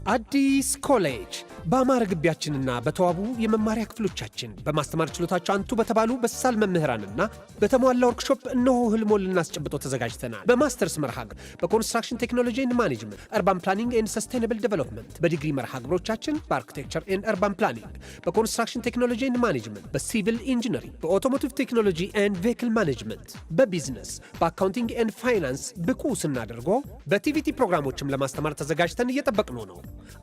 አዲስ ኮሌጅ በአማረ ግቢያችንና በተዋቡ የመማሪያ ክፍሎቻችን በማስተማር ችሎታቸው አንቱ በተባሉ በሳል መምህራንና በተሟላ ወርክሾፕ እነሆ ህልሞን ልናስጨብጦ ተዘጋጅተናል። በማስተርስ መርሃ ግብር በኮንስትራክሽን ቴክኖሎጂ ኤንድ ማኔጅመንት፣ አርባን ፕላኒንግ ኤንድ ሰስቴናብል ዴቨሎፕመንት፣ በዲግሪ መርሃ ግብሮቻችን በአርኪቴክቸር ኤንድ አርባን ፕላኒንግ፣ በኮንስትራክሽን ቴክኖሎጂ ኤንድ ማኔጅመንት፣ በሲቪል ኢንጂነሪንግ፣ በኦቶሞቲቭ ቴክኖሎጂ ኤንድ ቬሂክል ማኔጅመንት፣ በቢዝነስ፣ በአካውንቲንግ ኤንድ ፋይናንስ ብቁ ስናደርጎ በቲቪቲ ፕሮግራሞችም ለማስተማር ተዘጋጅተን እየጠበቅነው ነው።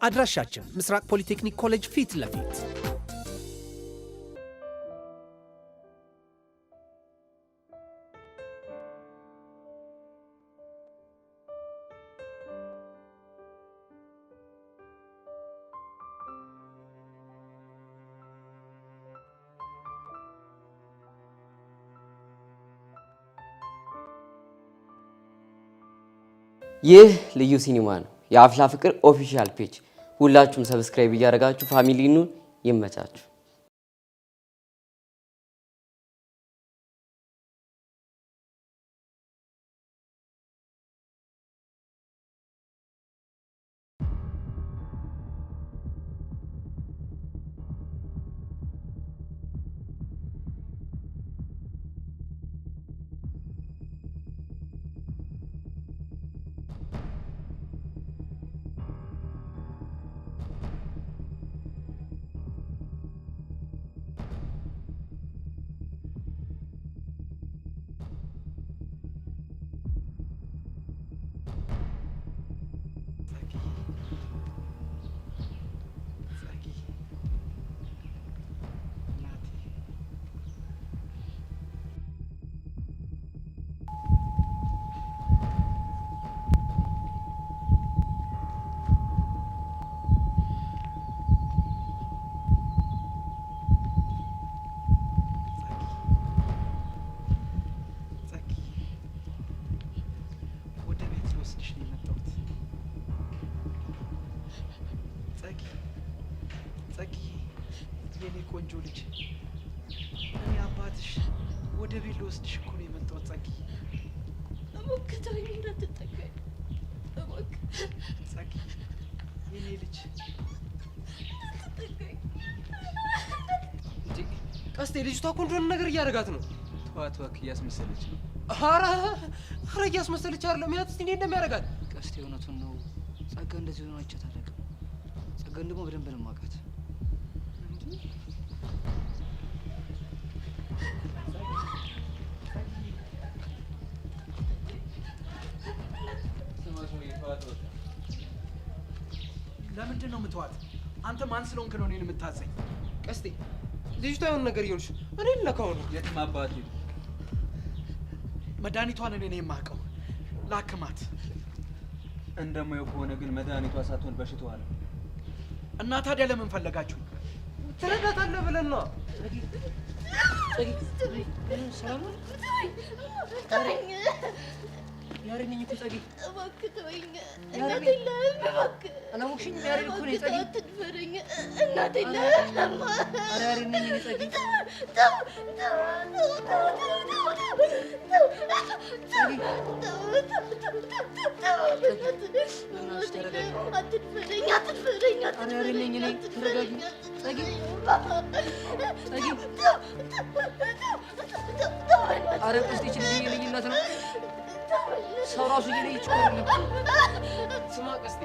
አድራሻችን ምስራቅ ፖሊቴክኒክ ኮሌጅ ፊት ለፊት። ይህ ልዩ ሲኒማ ነው። የአፍላ ፍቅር ኦፊሻል ፔጅ ሁላችሁም ሰብስክራይብ እያደረጋችሁ ፋሚሊኑን ይመቻችሁ። የኔ ቆንጆ ልጅ እኔ አባትሽ ወደ ቤት ልወስድሽ እኮ ነው የመጣሁት። ጸጊ እባክህ ተወኝ፣ እንዳትጠጋኝ እባክህ። ጸጊ የኔ ልጅ እንዳትጠጋኝ። ቀስቴ ልጅቷ እኮ እንደሆነ ነገር እያደረጋት ነው። ተዋት እባክህ፣ እያስመሰለች ነው። ኧረ እያስመሰለች አይደለም። ያት እስኪ እንዴት እንደሚያደርጋት። ቀስቴ እውነቱን ነው። ጸጋ እንደዚህ ሆኖ አይቻት አላውቅም። ጸጋን ደግሞ በደንብ ነው የማውቃት። ለምንድን ነው የምትዋት? አንተ ማን ስለሆንክ ነው እኔን የምታዘኝ? ቀስቴ ልጅቷ የሆነ ነገር እየሆንሽ እኔ ልነካው ነው። የትም አባቴ መድኃኒቷን እኔ ነኝ የማውቀው። ላክማት። እንደማየው ከሆነ ግን መድኃኒቷ ሳትሆን በሽታዋ ነው። እና ታዲያ ለምን ፈለጋችሁ? ትረዳታለህ ብለን ነው። ያሬድ ነኝ እኮ ጸጊ። እባክህ ተወኝ። እናቴ የለህም። እባክህ አላወቅሽኝም? ያሬድ እኮ ነኝ ጸጊ። አትድፈረኝ። እናቴ የለህም። ኧረ ያሬድ ነኝ እኔ ጸጊ። አትድፈረኝ። ኧረ ያሬድ ነኝ እኔ። ተረጋጊ ጸጊ። ጸጊ ኧረ ቀስቴ ይህች ልጅ የልጅነት ነው። ሰው ራሱ እየለየ ይችላል። ስማ ቀስቴ፣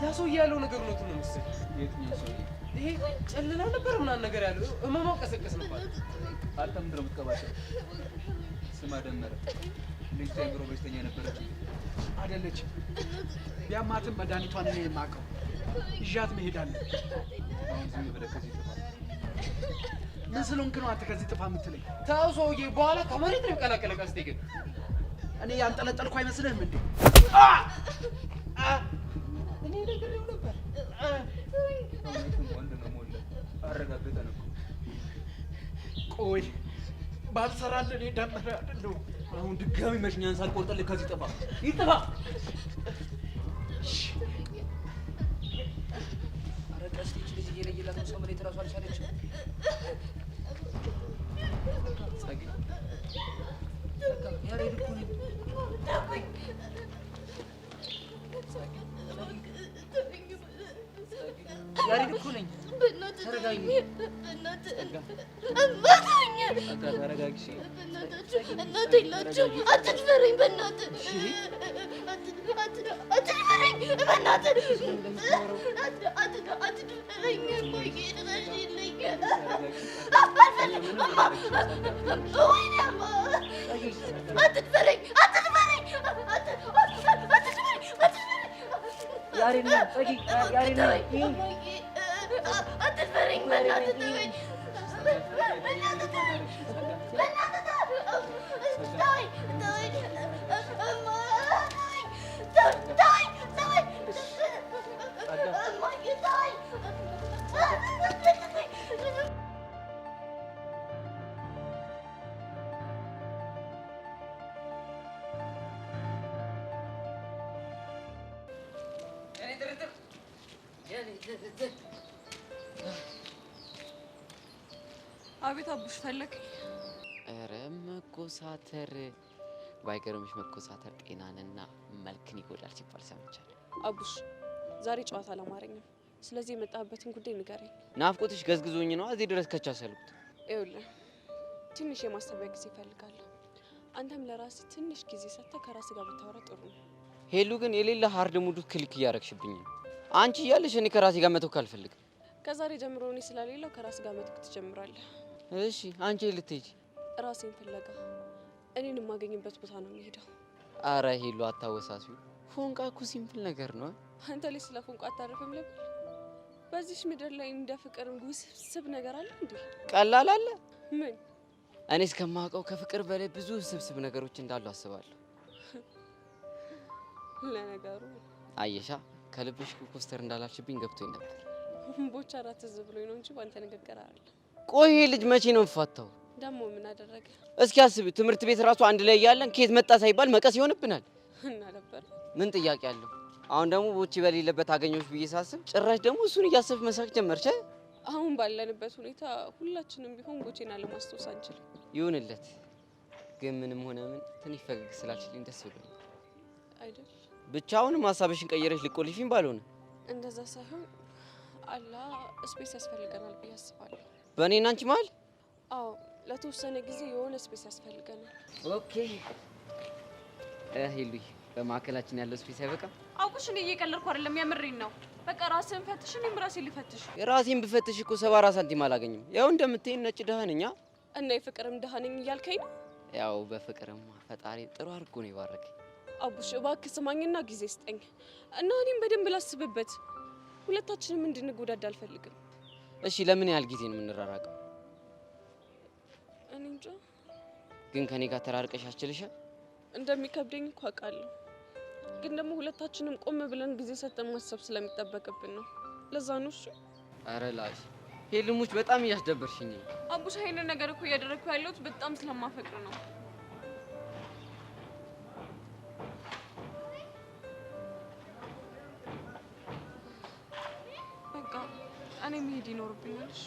ያ ሰውዬ ያለው ነገር እውነቱን ነው መሰለኝ። የትኛው ሰው? ይሄ ጨለላ ነበር ምናምን ነገር ያለው እመማው ቀሰቀስ ነበር። አንተ ምንድን ነው የምትቀባቸው? ስማ ደመረ፣ ልጅቷ የአእምሮ በሽተኛ ነበረች አይደለችም? ቢያማትም መድኃኒቷን እኔ የማውቀው። ይዣት መሄድ አለብኝ። አሁን ዝም ብለህ ከዚህ ጥፋ። ምን ስለሆንክ ነው አንተ ከዚህ ጥፋ የምትለኝ? ተው ሰውዬ፣ በኋላ ከመሬት ነው የሚቀላቀለ። ቀስቴ ግን እኔ ያንጠለጠልኩ አይመስልህም እንዴ? እኔ ነግሬው ነበር። ወንድ ነው ሞላ አረጋግጠን እኮ። ቆይ ባልሰራልህ እኔ ደመረ አይደለሁ። አሁን ድጋሚ መሽኛን ሳልቆርጥልህ ከዚህ ጥፋ። ይጥፋ። ኧረ ቀስቴ ይህች ልጅ እየለየላት ነው። ሰው መሬት እራሱ አልቻለችም። ጸጊ ያሬድ እኮ ነኝ። ተረጋግሽ። እናቴ የላችሁም። አትድፈረኝ በእናትህ። አትድፈረኝ በእናትህ። አትድፈረኝ። እማዬ ድረሽልኝ። አልፈልግም። ወይኔ እማ አትድፈረኝ። አትድፈረኝ። ያሬድ ነው ጸጊ፣ ያሬድ ነው። አትድፈረኝ በእናትህ ተወኝ። አቤት አቡሽ ፈለክ? ኧረ መኮሳተር ባይገርምሽ መኮሳተር ጤናንና መልክን ይጎዳል ሲባል ሰምቻለሁ። አቡሽ ዛሬ ጨዋታ አላማረኝም። ስለዚህ የመጣበትን ጉዳይ ንገረኝ። ናፍቆትሽ ገዝግዞኝ ነው እዚህ ድረስ ከቻሰልኩት። ይኸውልህ ትንሽ የማሰቢያ ጊዜ እፈልጋለሁ። አንተም ለራስህ ትንሽ ጊዜ ሰጥተህ ከራስህ ጋር ብታወራ ጥሩ ነው። ሄሉ ግን የሌለ ሀርድ ሙዱ ክሊክ እያረግሽብኝ ነው። አንቺ እያለሽ እኔ ከራሴ ጋር መተው ካልፈልግም ከዛሬ ጀምሮ እኔ ስለሌለው ከራስህ ጋር መተው ትጀምራለህ። እሺ አንቺ ልትሄጂ? ራሴን ፍለጋ እኔን የማገኝበት ቦታ ነው የሚሄደው። አረ ሄሉ አታወሳሲው። ፎንቃ እኮ ሲምፕል ነገር ነው። አንተ ላይ ስለ ፎንቃ አታረፍም ልብል? በዚህ ምድር ላይ እንደ ፍቅር ውስብስብ ነገር አለ እንዴ? ቀላል አለ? ምን? እኔ እስከማውቀው ከፍቅር በላይ ብዙ ውስብስብ ነገሮች እንዳሉ አስባለሁ። ለነገሩ አየሻ ከልብሽ ኮስተር እንዳላልሽብኝ ገብቶኝ ነበር። ቦቻ ራት ዝም ብሎኝ ነው እንጂ ባንተ ንግግር አይደል። ቆይ ልጅ መቼ ነው የምፋታው? ደግሞ ምን አደረገ? እስኪ አስቢ፣ ትምህርት ቤት ራሱ አንድ ላይ ያለን ከየት መጣ ሳይባል መቀስ ይሆንብናል። እና ነበር ምን ጥያቄ አለው? አሁን ደግሞ ቦቼ በሌለበት አገኘሁሽ ብዬ ሳስብ ጭራሽ ደግሞ እሱን እያሰብሽ መሳቅ ጀመርሽ። አሁን ባለንበት ሁኔታ ሁላችንም ቢሆን ቦቼና ለማስታወስ አንችልም። ይሁንለት። ግን ምንም ሆነ ምን ትንሽ ፈገግ ስላልሽልኝ ደስ ብሎኛል። አይደል? ብቻውንም ሀሳብሽን ቀየረሽ ልቆልፊኝ ባልሆነ። እንደዛ ሳይሆን አላ ስፔስ ያስፈልገናል ብዬ አስባለሁ። በእኔና አንቺ መሀል? አዎ ለተወሰነ ጊዜ የሆነ ስፔስ ያስፈልገናል። ኦኬ ሄሉይ፣ በማዕከላችን ያለው ስፔስ አይበቃም? አውቁሽ እኔ እየቀለድኩ አይደለም፣ የምሬን ነው። በቃ ራስህን ፈትሽ፣ እኔም ራሴን ልፈትሽ። የራሴን ብፈትሽ እኮ 74 ሳንቲም አላገኝም። ያው እንደምትይኝ ነጭ ደሃ ነኝ። እና የፍቅርም ደሃ ነኝ እያልከኝ ነው? ያው በፍቅርማ ፈጣሪ ጥሩ አድርጎ ነው የባረከኝ። አቡሽ እባክህ ስማኝና ጊዜ ስጠኝ እና እኔም በደንብ ላስብበት። ሁለታችንም እንድንጎዳዳ አልፈልግም። እሺ ለምን ያህል ጊዜ ነው የምንራራቀው? እኔ እንጃ። ግን ከኔ ጋር ተራርቀሽ አስችልሻል? እንደሚከብደኝ እኮ አውቃለሁ። ግን ደግሞ ሁለታችንም ቆም ብለን ጊዜ ሰጥተን ማሰብ ስለሚጠበቅብን ነው። ለዛ ነው። እሺ ኧረ ላሽ ሄልሙች በጣም እያስደበርሽኝ ነው። አቡሽ ይሄንን ነገር እኮ እያደረግኩ ያለሁት በጣም ስለማፈቅር ነው። በቃ እኔ መሄድ ይኖርብኛል። እሺ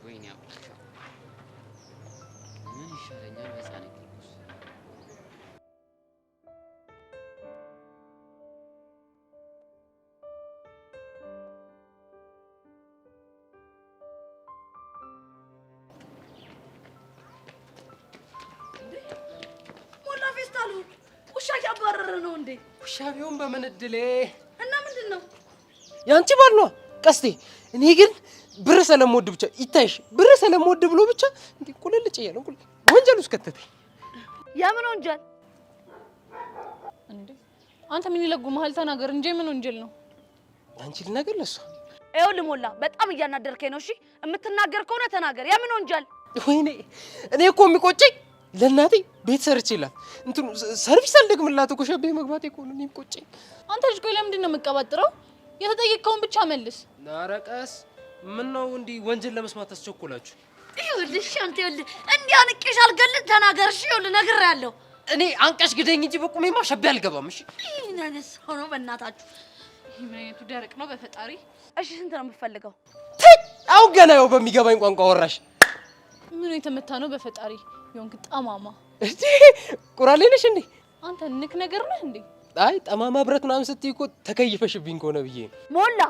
ወይኔ አባካ ምን ይሻለኛል? በዛኔ ትርኩስ ሞላ ፌስታሉ ውሻ እያባረረ ነው እንዴ? ውሻ ቢሆን በምን እድሌ። እና ምንድን ነው? ያንቺ ባል ነው ቀስቴ። እኔ ግን ብር ስለምወድ ብቻ ይታይሽ፣ ብር ስለምወድ ብሎ ብቻ እንዴ ቁልልጭ እያለ ወንጀል ውስጥ ከተተኝ። የምን ወንጀል እንዴ? አንተ ምን ይለጉምሃል? ተናገር እንጂ ምን ወንጀል ነው? አንቺ ልናገር ለሷ? ይኸውልህ ሞላ በጣም እያናደርከኝ ነው። እሺ የምትናገር ከሆነ ተናገር። የምን ወንጀል? ወይኔ እኔ እኮ የሚቆጨኝ ለእናቴ ቤት ሰርቼላት እንትኑ ሰርቪስ አልደግምላት እኮ ሸቤ መግባቴ እኮ ነው የሚቆጨኝ። አንተ ልጅ ቆይ ለምንድን ነው የምትቀባጥረው? የተጠየቀውን ብቻ መልስ። ኧረ ቀስ ምን ነው እንዲህ ወንጀል ለመስማት አስቸኮላችሁ? ይኸውልህ አንተ ይኸውልህ እንዲህ አንቄሽ አልገልህ ተናገር። እሺ ይኸውልህ ነግሬሃለሁ። እኔ አንቀሽ ግደኝ እንጂ በቁሜማ ሸቤ አልገባም። እሺ ይሄን አይነት ሰው ነው በእናታችሁ። ይሄ ምን አይነቱ ደረቅ ነው በፈጣሪ። እሺ ስንት ነው የምትፈልገው? አሁን ገና ያው በሚገባኝ ቋንቋ ወራሽ። ምን የተመታ ነው በፈጣሪ ይሁንክ ጠማማ እሺ ቁራሌ ነሽ እንዴ አንተ ንክ ነገር ነህ እንዴ አይ ጠማማ ብረት ምናምን ስትይ እኮ ተከይፈሽብኝ ከሆነ ብዬ ሞላ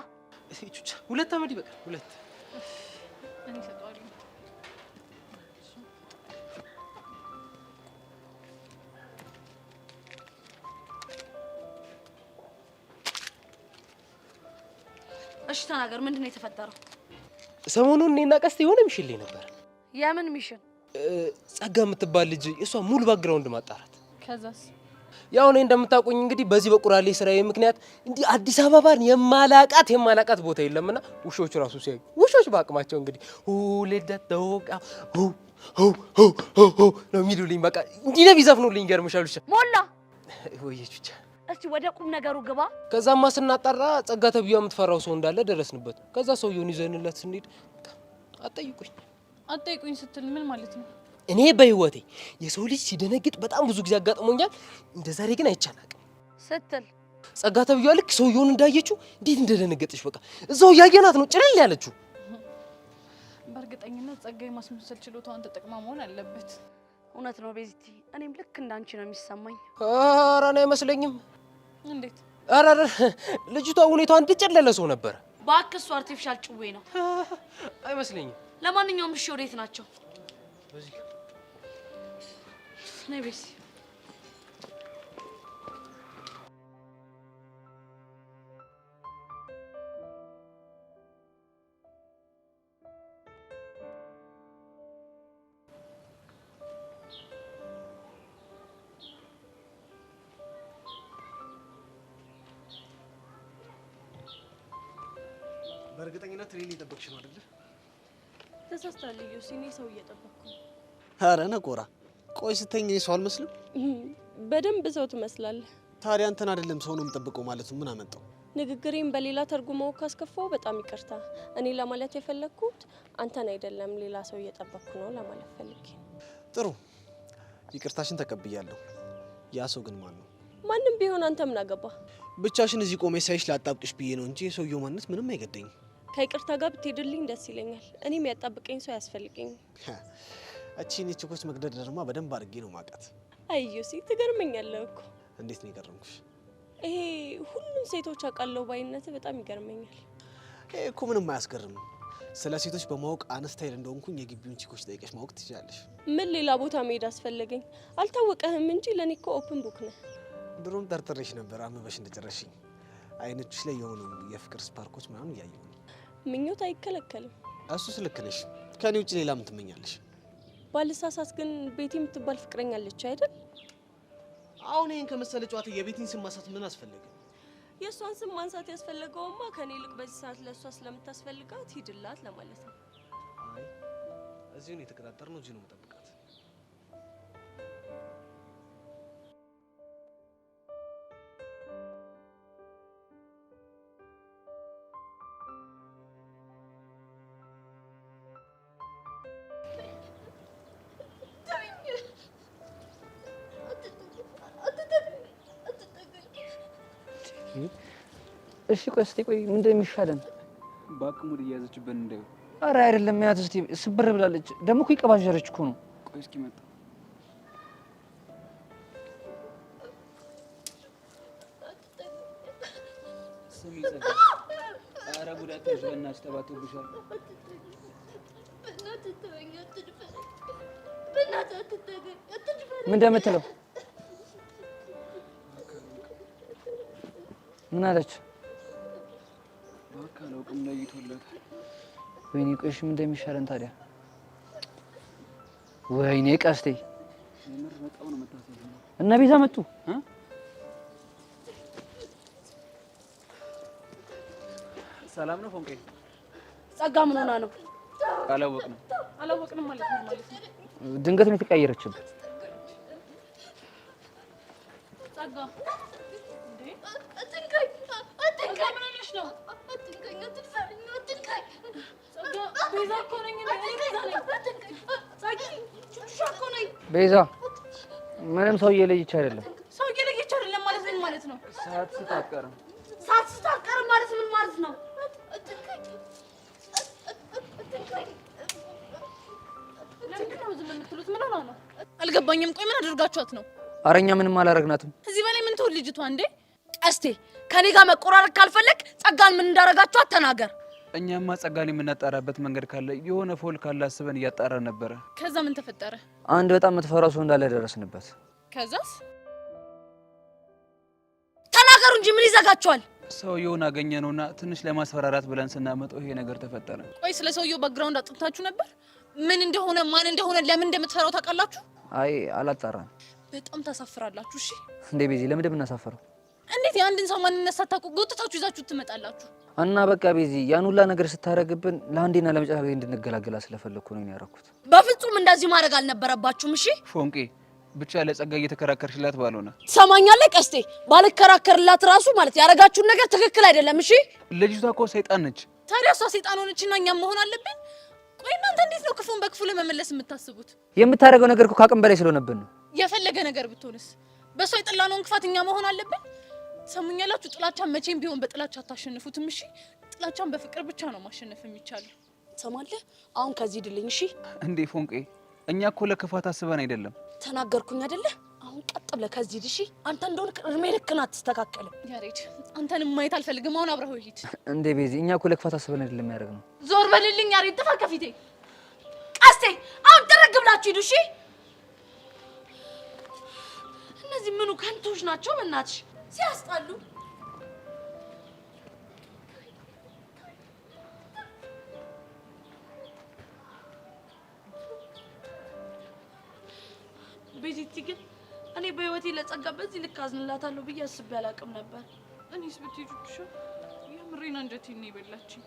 ቹቻ ሁለት አመድ ይበቃል ሁለት እኔ ሰጣለሁ እሺ ተናገር ምንድነው የተፈጠረው ሰሞኑን እኔና ቀስት የሆነ ሚሽል ነበር የምን ሚሽን ጸጋ የምትባል ልጅ እሷ ሙሉ ባክግራውንድ ማጣራት ከዛስ ያው እኔ እንደምታውቁኝ እንግዲህ በዚህ በቁራሌ ስራዬ ምክንያት እንዲህ አዲስ አበባን የማላቃት ቦታ የለምና ውሾች ራሱ ሲያዩ ውሾች ባቅማቸው እንግዲህ ሁለደተውቃ ነው የሚሉልኝ በቃ እንዲህ ነው ቢዘፍኑልኝ ገርምሻል ሞላ ወይዬ ብቻ እስቲ ወደ ቁም ነገሩ ግባ ከዛማ ስናጣራ ጸጋ ተብያ የምትፈራው ሰው እንዳለ ደረስንበት ከዛ ሰውየውን ይዘንለት ስንሄድ አጠይቁኝ ስትል ምን ማለት ነው እኔ በህይወቴ የሰው ልጅ ሲደነግጥ በጣም ብዙ ጊዜ አጋጥሞኛል እንደዛሬ ግን አይቻላቅም ስትል ጸጋ ተብያ ልክ ሰውየውን እንዳየችው እንዴት እንደደነገጠች በቃ እዛው ያየናት ነው ጭልል ያለችው በእርግጠኝነት ጸጋ የማስመሰል ችሎታዋን ተጠቅማ መሆን አለበት እውነት ነው ቤዚቲ እኔም ልክ እንዳንቺ ነው የሚሰማኝ ኧረ እኔ አይመስለኝም እንዴት ኧረ ልጅቷ ሁኔታዋ እንድጨለለ ሰው ነበር እባክህ እሱ አርቲፊሻል ጭዌ ነው አይመስለኝም ለማንኛውም እሺ ወዴት ናቸው ነይ ቤዚ በእርግጠኝነት እኔን እየጠበቅሽ ነው አይደል? ተሳስተሃል ዮሲ፣ እኔ ሰው እየጠበቅኩ ነው። ኧረ ነቆራ፣ ቆይ ስተኛ ሰው አልመስልም? በደንብ ሰው ትመስላለህ። ታዲያ አንተን አይደለም ሰው ነው የምጠብቀው ማለቱ ምን አመጣው? ንግግሬን በሌላ ተርጉመው ካስከፋው በጣም ይቅርታ። እኔ ለማለት የፈለግኩት አንተን አይደለም ሌላ ሰው እየጠበቅኩ ነው ለማለት ፈልጌ። ጥሩ፣ ይቅርታሽን ተቀብያለሁ። ያ ሰው ግን ማን ነው? ማንም ቢሆን አንተ ምን አገባ? ብቻሽን እዚህ ቆመሽ ሳይሽ ላጣብቅሽ ብዬ ነው እንጂ የሰውየው ማንነት ምንም አይገደኝም። ከይቅርታ ጋር ብትሄድልኝ ደስ ይለኛል። እኔም ያጣብቀኝ ሰው ያስፈልገኝ። እቺን የችኮች መግደርደርማ በደንብ አድርጌ ነው ማውቃት። አይ ዮሲ፣ ትገርመኛለህ እኮ። እንዴት ነው የገረምኩሽ? ይሄ ሁሉም ሴቶች አውቃለሁ ባይነት በጣም ይገርመኛል። ይሄ እኮ ምንም አያስገርምም። ስለ ሴቶች በማወቅ አነስታይል እንደሆንኩኝ የግቢውን ቺኮች ጠይቀሽ ማወቅ ትችላለሽ። ምን ሌላ ቦታ መሄድ አስፈለገኝ? አልታወቀህም እንጂ ለኔ እኮ ኦፕን ቡክ ነህ። ድሮም ጠርጥሬሽ ነበር አመበሽ እንደጨረሽኝ። አይኖችሽ ላይ የሆኑ የፍቅር ስፓርኮች ምናምን እያየሁ ነው። ምኞት አይከለከልም። እሱስ ልክ ነሽ። ከኔ ውጭ ሌላ ምን ትመኛለሽ? ባልሳሳት ግን ቤቲ የምትባል ፍቅረኛ አለች አይደል? አሁን ይሄን ከመሰለ ጨዋታ የቤቲን ስም ማንሳት ምን አስፈለገ? የእሷን ስም ማንሳት ያስፈለገውማ ከኔ ይልቅ በዚህ ሰዓት ለእሷ ስለምታስፈልጋት ሂድላት ለማለት ነው። አይ እዚሁ ነው የተቀጣጠርነው፣ እዚሁ ነው የምጠብቃት። እሺ ቆይ እስቲ ቆይ ምንድን ነው የሚሻለን? በአቅሙ እየያዘችበት እንዳይሆን። ኧረ አይደለም ያት እስቲ ስብር ብላለች። ደግሞ እኮ ይቀባጀረች እኮ ነው። ቆይ እስኪ መጣ ስሚ ጸጋ። ኧረ ጉዳትሽ በእናትሽ ተባቶብሻል። ምን እንደምትለው ምን አለች? በቃ አላውቅም፣ ለይቶለታል። ወይኔ ቆይሽ ምን እንደሚሻለን ታዲያ? ወይኔ ቀስቴ የምር በጣም ነው የምታሳዝነው። እና ቤዛ መጡ። ሰላም ነው ፎንቄ? ጸጋ ምን ሆና ነው? አላወቅንም ማለት ነው? ድንገት ነው የተቀየረችበት። ጸጋ ቤዛ ምንም ሰው እየለየች አይደለም። ሰው እየለየች አይደለም ማለት ምን ማለት ነው? ሳትስት አትቀርም ማለት ምን ማለት ነው? የምትሉት ምን ሆነ ነው? አልገባኝም። ቆይ ምን አድርጋችኋት ነው? አረኛ ምንም አላረግናትም። እዚህ በላይ ምን ትውል ልጅቷ እንዴ? ቀስቴ ከኔ ጋር መቆራረጥ ካልፈለግ ጸጋን ምን እንዳረጋችኋት ተናገር። እኛማ ጸጋን የምናጣራበት መንገድ ካለ የሆነ ፎል ካለ አስበን እያጣራን ነበረ። ከዛ ምን ተፈጠረ? አንድ በጣም የምትፈራው ሰው እንዳለ ደረስንበት። ከዛስ? ተናገሩ እንጂ ምን ይዘጋችኋል? ሰውየውን አገኘነውና ትንሽ ለማስፈራራት ብለን ስናመጣው ይሄ ነገር ተፈጠረ። ቆይ ስለ ሰውየው ባክግራውንድ አጥንታችሁ ነበር? ምን እንደሆነ ማን እንደሆነ ለምን እንደምትፈራው ታውቃላችሁ? አይ አላጣራን። በጣም ታሳፍራላችሁ። እሺ እንዴ ቤዚ ለምን እንደምናሳፈረው? እንዴት የአንድን ሰው ማንነት ሳታውቁ ጎትታችሁ ይዛችሁ ትመጣላችሁ? እና በቃ ቤዚ ያን ሁላ ነገር ስታረግብን ለአንዴና ለመጨረሻ ጊዜ እንድንገላገላ ስለፈለኩ ነው ያደረኩት። በፍጹም እንደዚህ ማድረግ አልነበረባችሁም። እሺ ፎንቄ ብቻ ለጸጋ እየተከራከርሽላት ባልሆነ ሰማኛለህ ቀስቴ፣ ባልከራከርላት ራሱ ማለት ያረጋችሁን ነገር ትክክል አይደለም። እሺ ልጅቷ እኮ ሰይጣን ነች። ታዲያ እሷ ሰይጣን ሆነችና እኛም መሆን አለብን? ቆይ እናንተ እንዴት ነው ክፉን በክፉ ለመመለስ የምታስቡት? የምታደርገው ነገር እኮ ከአቅም በላይ ስለሆነብን ነው። የፈለገ ነገር ብትሆንስ በሷ የጠላነውን ክፋት እኛ መሆን አለብን? ሰሙኛላችሁ? ጥላቻን መቼም ቢሆን በጥላቻ አታሸንፉትም። እሺ ጥላቻን በፍቅር ብቻ ነው ማሸነፍ የሚቻለው። ሰማለህ? አሁን ከዚህ ድልኝ። እሺ እንዴ ፎንቄ፣ እኛ እኮ ለክፋት አስበን አይደለም። ተናገርኩኝ አይደለ? አሁን ቀጥ ብለህ ከዚህ ድሺ። አንተ እንደሆነ እድሜ ልክን አትስተካከልም። ያሬድ አንተንም ማየት አልፈልግም። አሁን አብረኸው ሂድ። እንዴ ቤዚ እኛ እኮ ለክፋት አስበን አይደለም ያደረግነው። ዞር በልልኝ ያሬድ፣ ጥፋ ከፊቴ። ቀስቴ አሁን ጥርግ ብላችሁ ሂዱ። እሺ እነዚህ ምኑ ከንቶች ናቸው? በእናትሽ ሲያስጣሉ። ቤዚቲ ግን እኔ በህይወቴ ለጸጋ በዚህ ልክ አዝንላታለሁ ብዬ አስቤ አላውቅም ነበር። እኔስ ብትሄዱሽ የምሬን አንጀቴን ነው የበላችኝ።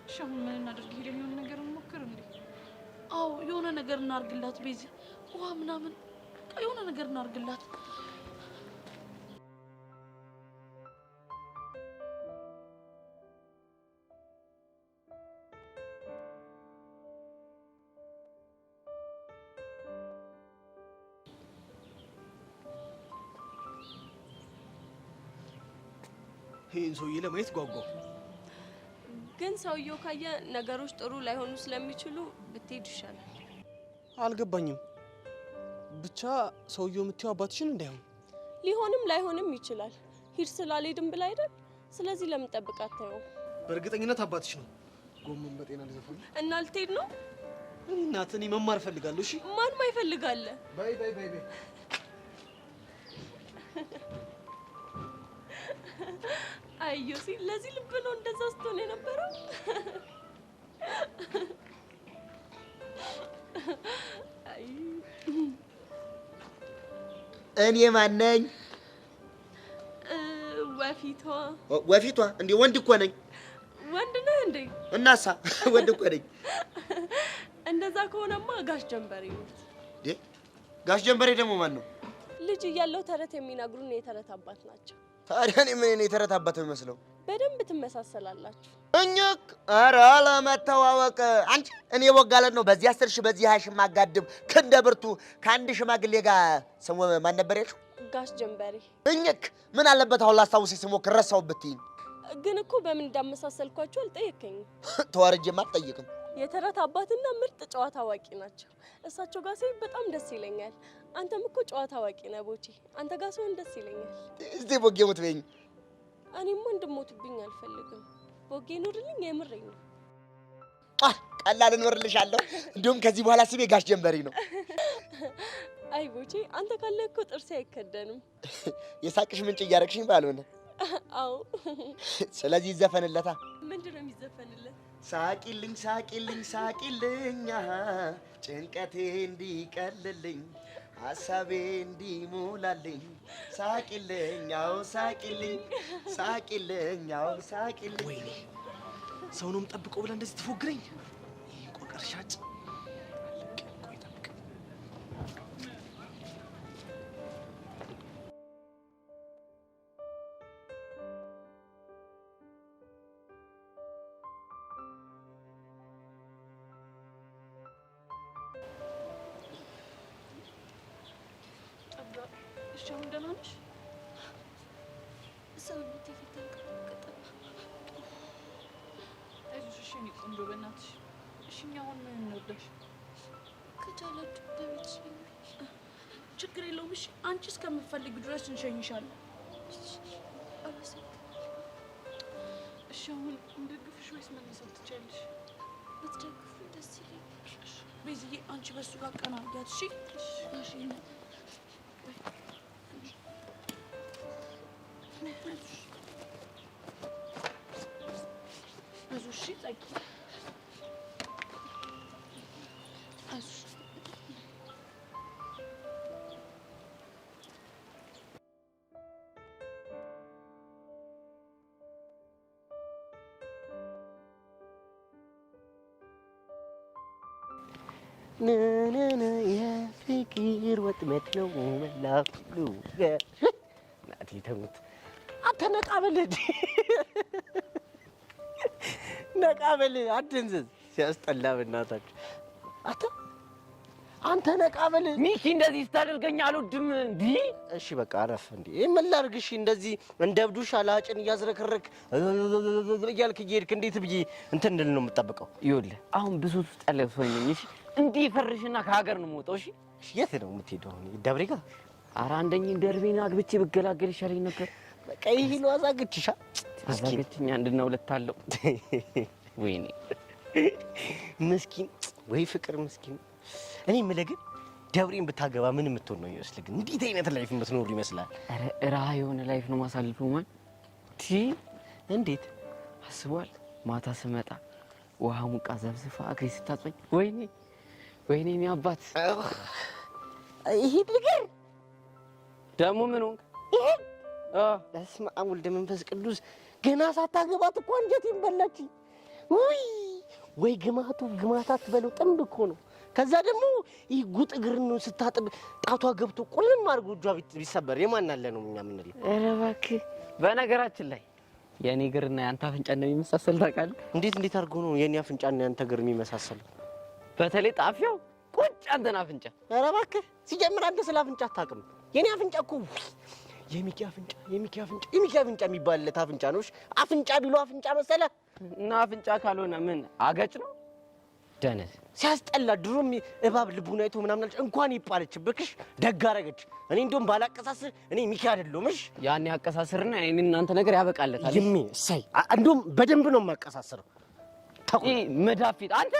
እሺ አሁን ምን እናድርግ? ሄደን የሆነ ነገር እንሞክር እንዴ? አዎ የሆነ ነገር እናርግላት ቤዚ፣ ውሃ ምናምን የሆነ ነገር እናርግላት። ይህን ሰውዬ ለማየት ጓጓው። ግን ሰውየው ካየ ነገሮች ጥሩ ላይሆኑ ስለሚችሉ ብትሄድ ይሻላል። አልገባኝም። ብቻ ሰውየው የምትይው አባትሽን እንዳይሆን። ሊሆንም ላይሆንም ይችላል። ሂድ ስላልሄድም ብላ አይደል? ስለዚህ ለምን ጠብቃት ታየው? በእርግጠኝነት አባትሽ ነው። ጎመን በጤና ሊዘፉኝ እና ልትሄድ ነው? እናት እኔ መማር እፈልጋለሁ። እሺ ማን ማይፈልጋለ? ባይ ባይ ባይ ባይ። አዩሲ ለዚህ ልብ ነው እንደዛ ስትሆን የነበረው። እኔ ማን ነኝ? ወፊቷ። ወፊቷ እንዴ? ወንድ እኮ ነኝ። ወንድ ነህ እንዴ? እናሳ ወንድ እኮ ነኝ። እንደዛ ከሆነማ ጋሽ ጀንበሬ ነው። ጋሽ ጀንበሬ ደግሞ ማን ነው? ልጅ እያለሁ ተረት የሚነግሩን የተረት አባት ናቸው። ታዲያ እኔ ምን የተረት አባት የሚመስለው? በደንብ ትመሳሰላላችሁ። እኛክ ኧረ ለመተዋወቅ አንቺ እኔ ወጋለን ነው በዚህ 10 ሺህ በዚህ 20 ሺህ ማጋድም ክንደ ብርቱ ከአንድ ሽማግሌ ጋር ስሙ ማን ነበር ያልሽው? ጋሽ ጀንበሬ። እኛክ ምን አለበት አሁን ላስታውስ ስሞክር ረሳሁብትኝ። ግን እኮ በምን እንዳመሳሰልኳቸው አልጠየከኝም። ተዋርጄማ አልጠይቅም። የተረት አባትና ምርጥ ጨዋታ አዋቂ ናቸው። እሳቸው ጋር ሲሆን በጣም ደስ ይለኛል። አንተም እኮ ጨዋታ አዋቂ ነህ ቦቼ። አንተ ጋር ሲሆን ደስ ይለኛል። እስቲ ቦጌ ሙት በይኝ። እኔማ እንድሞትብኝ አልፈልግም። ቦጌ ኑርልኝ፣ የምሬኝ ነው። ቀላል እንወርልሻለሁ። እንዲሁም ከዚህ በኋላ ስሜ ጋሽ ጀንበሬ ነው። አይ ቦቼ፣ አንተ ካለ እኮ ጥርሴ አይከደንም። የሳቅሽ ምንጭ እያረግሽኝ ባልሆነ። አዎ። ስለዚህ ይዘፈንለታ። ምንድን ነው የሚዘፈንለት? ሳቂልኝ ሳቂልኝ ሳቂልኝ ጭንቀቴ እንዲቀልልኝ ሀሳቤ እንዲሞላልኝ ሳቂልኝ አዎ ሳቂልኝ ሳቂልኝ አዎ ሳቂልኝ። ወይኔ ሰውንም ጠብቆ ብላ እንደዚህ ትፎግረኝ። ይሄ ቆቀር ሻጭ። ቆይ ጠብቅ። እሺ አሁን ደህና ነሽ? ሰውነቴ ፊት ተንቀጠቀጠ። አይዞሽ እሺ፣ እኔ ቆንጆ በእናትሽ። እሺ እኛ አሁን ምን እንወዳሽ? ከቻላችሁ በቤት ችግር የለውም። እሺ አንቺ እስከምትፈልጊ ድረስ እንሸኝሻለን። እሺ አሁን እንደግፍሽ ወይስ መነሳት ትችያለሽ? ብትደግፉኝ ደስ ይለኛል። ቤዝዬ አንቺ በሱ ጋር ቀና አድርጊያት። እሺ እሺ አይዞሽ ጸጊ አይዞሽ ነነነ የፍቅር ወጥመድ ነው መላው ናቲ ተሙት አተነቃበል ነቃበል አትንዝዝ ሲያስጠላ በእናታችሁ አንተ ነቃበል ሚኪ እንደዚህ ስታደርገኝ አልወድም እንዴ እሺ በቃ አረፍ እንዴ ምን ላድርግሽ እንደዚህ እንደ እብዱሽ አላጭን እያዝረከረክ እያልክ እየሄድክ እንዴት ብዬ እንትን እንድል ነው የምጠብቀው ይኸውልህ አሁን ብሶት ውስጥ ያለ ሰው ነኝ እሺ እንዲህ ፈርሽና ከሀገር ነው የምወጣው እሺ የት ነው የምትሄደው አሁን ደብሬ ጋር ኧረ አንደኛ ደርቤና አግብቼ ብገላገል ይሻለኝ ነበር በቃ ይሄ ነው አዛግችሻ አዛግችኛ አንድና ሁለት አለው ወይኔ ምስኪን ወይ ፍቅር ምስኪን እኔ የምልህ ግን ደብሬን ብታገባ ምን የምትሆን ነው ይመስልህ ግን እንዴት አይነት ላይፍ የምትኖሩ ይመስላል ኧረ ራህ የሆነ ላይፍ ነው ማሳልፈው ማን እንዴት አስቧል ማታ ስመጣ ውሃ ሙቃ ዘብዝፋ እግሬ ስታጥበኝ ወይኔ የሚያባት ይሄ ነገር ደግሞ ምን ሆንክ በስመ አብ ወልደ መንፈስ ቅዱስ ገና ሳታገባት እኮ አንጀቴን በላችኝ ወይ ግማታት በለው ጥንብ እኮ ነው ከዛ ደግሞ ይህ ጉጥ እግር ነው ስታጥብ ጣቷ ገብቶ ቁልም አድርጎ እጇ ቢሰበር የማን አለ ነው እኛ ምን ልል ኧረ እባክህ በነገራችን ላይ የኔ እግርና ያንተ አፍንጫ እንደሚመሳሰል ታውቃለህ እንዴት አድርጎ ነው የኔ አፍንጫና ያንተ እግር የሚመሳሰለው በተለይ ጣፊያው ቁጭ አንተን አፍንጫ ኧረ እባክህ ሲጀምር አንተ ስለ አፍንጫ አታውቅም የኔ አፍንጫ እኮ የሚኪ አፍንጫ የሚባልለት አፍንጫ ነው አፍንጫ ቢሉ አፍንጫ መሰለ እና አፍንጫ ካልሆነ ምን አገጭ ነው ደነስ ሲያስጠላ ድሮም እባብ ልቡን አይቶ ምናምን አለች እንኳን ይባለችብክሽ ደግ አደረገች እኔ እንደውም ባላቀሳስር እኔ ሚኪ አይደለሁም እሺ ያን ያቀሳስርና እኔ እናንተ ነገር ያበቃለታል ይሚ ሳይ እንደውም በደንብ ነው የማቀሳስረው ይሄ መዳፊት አንተ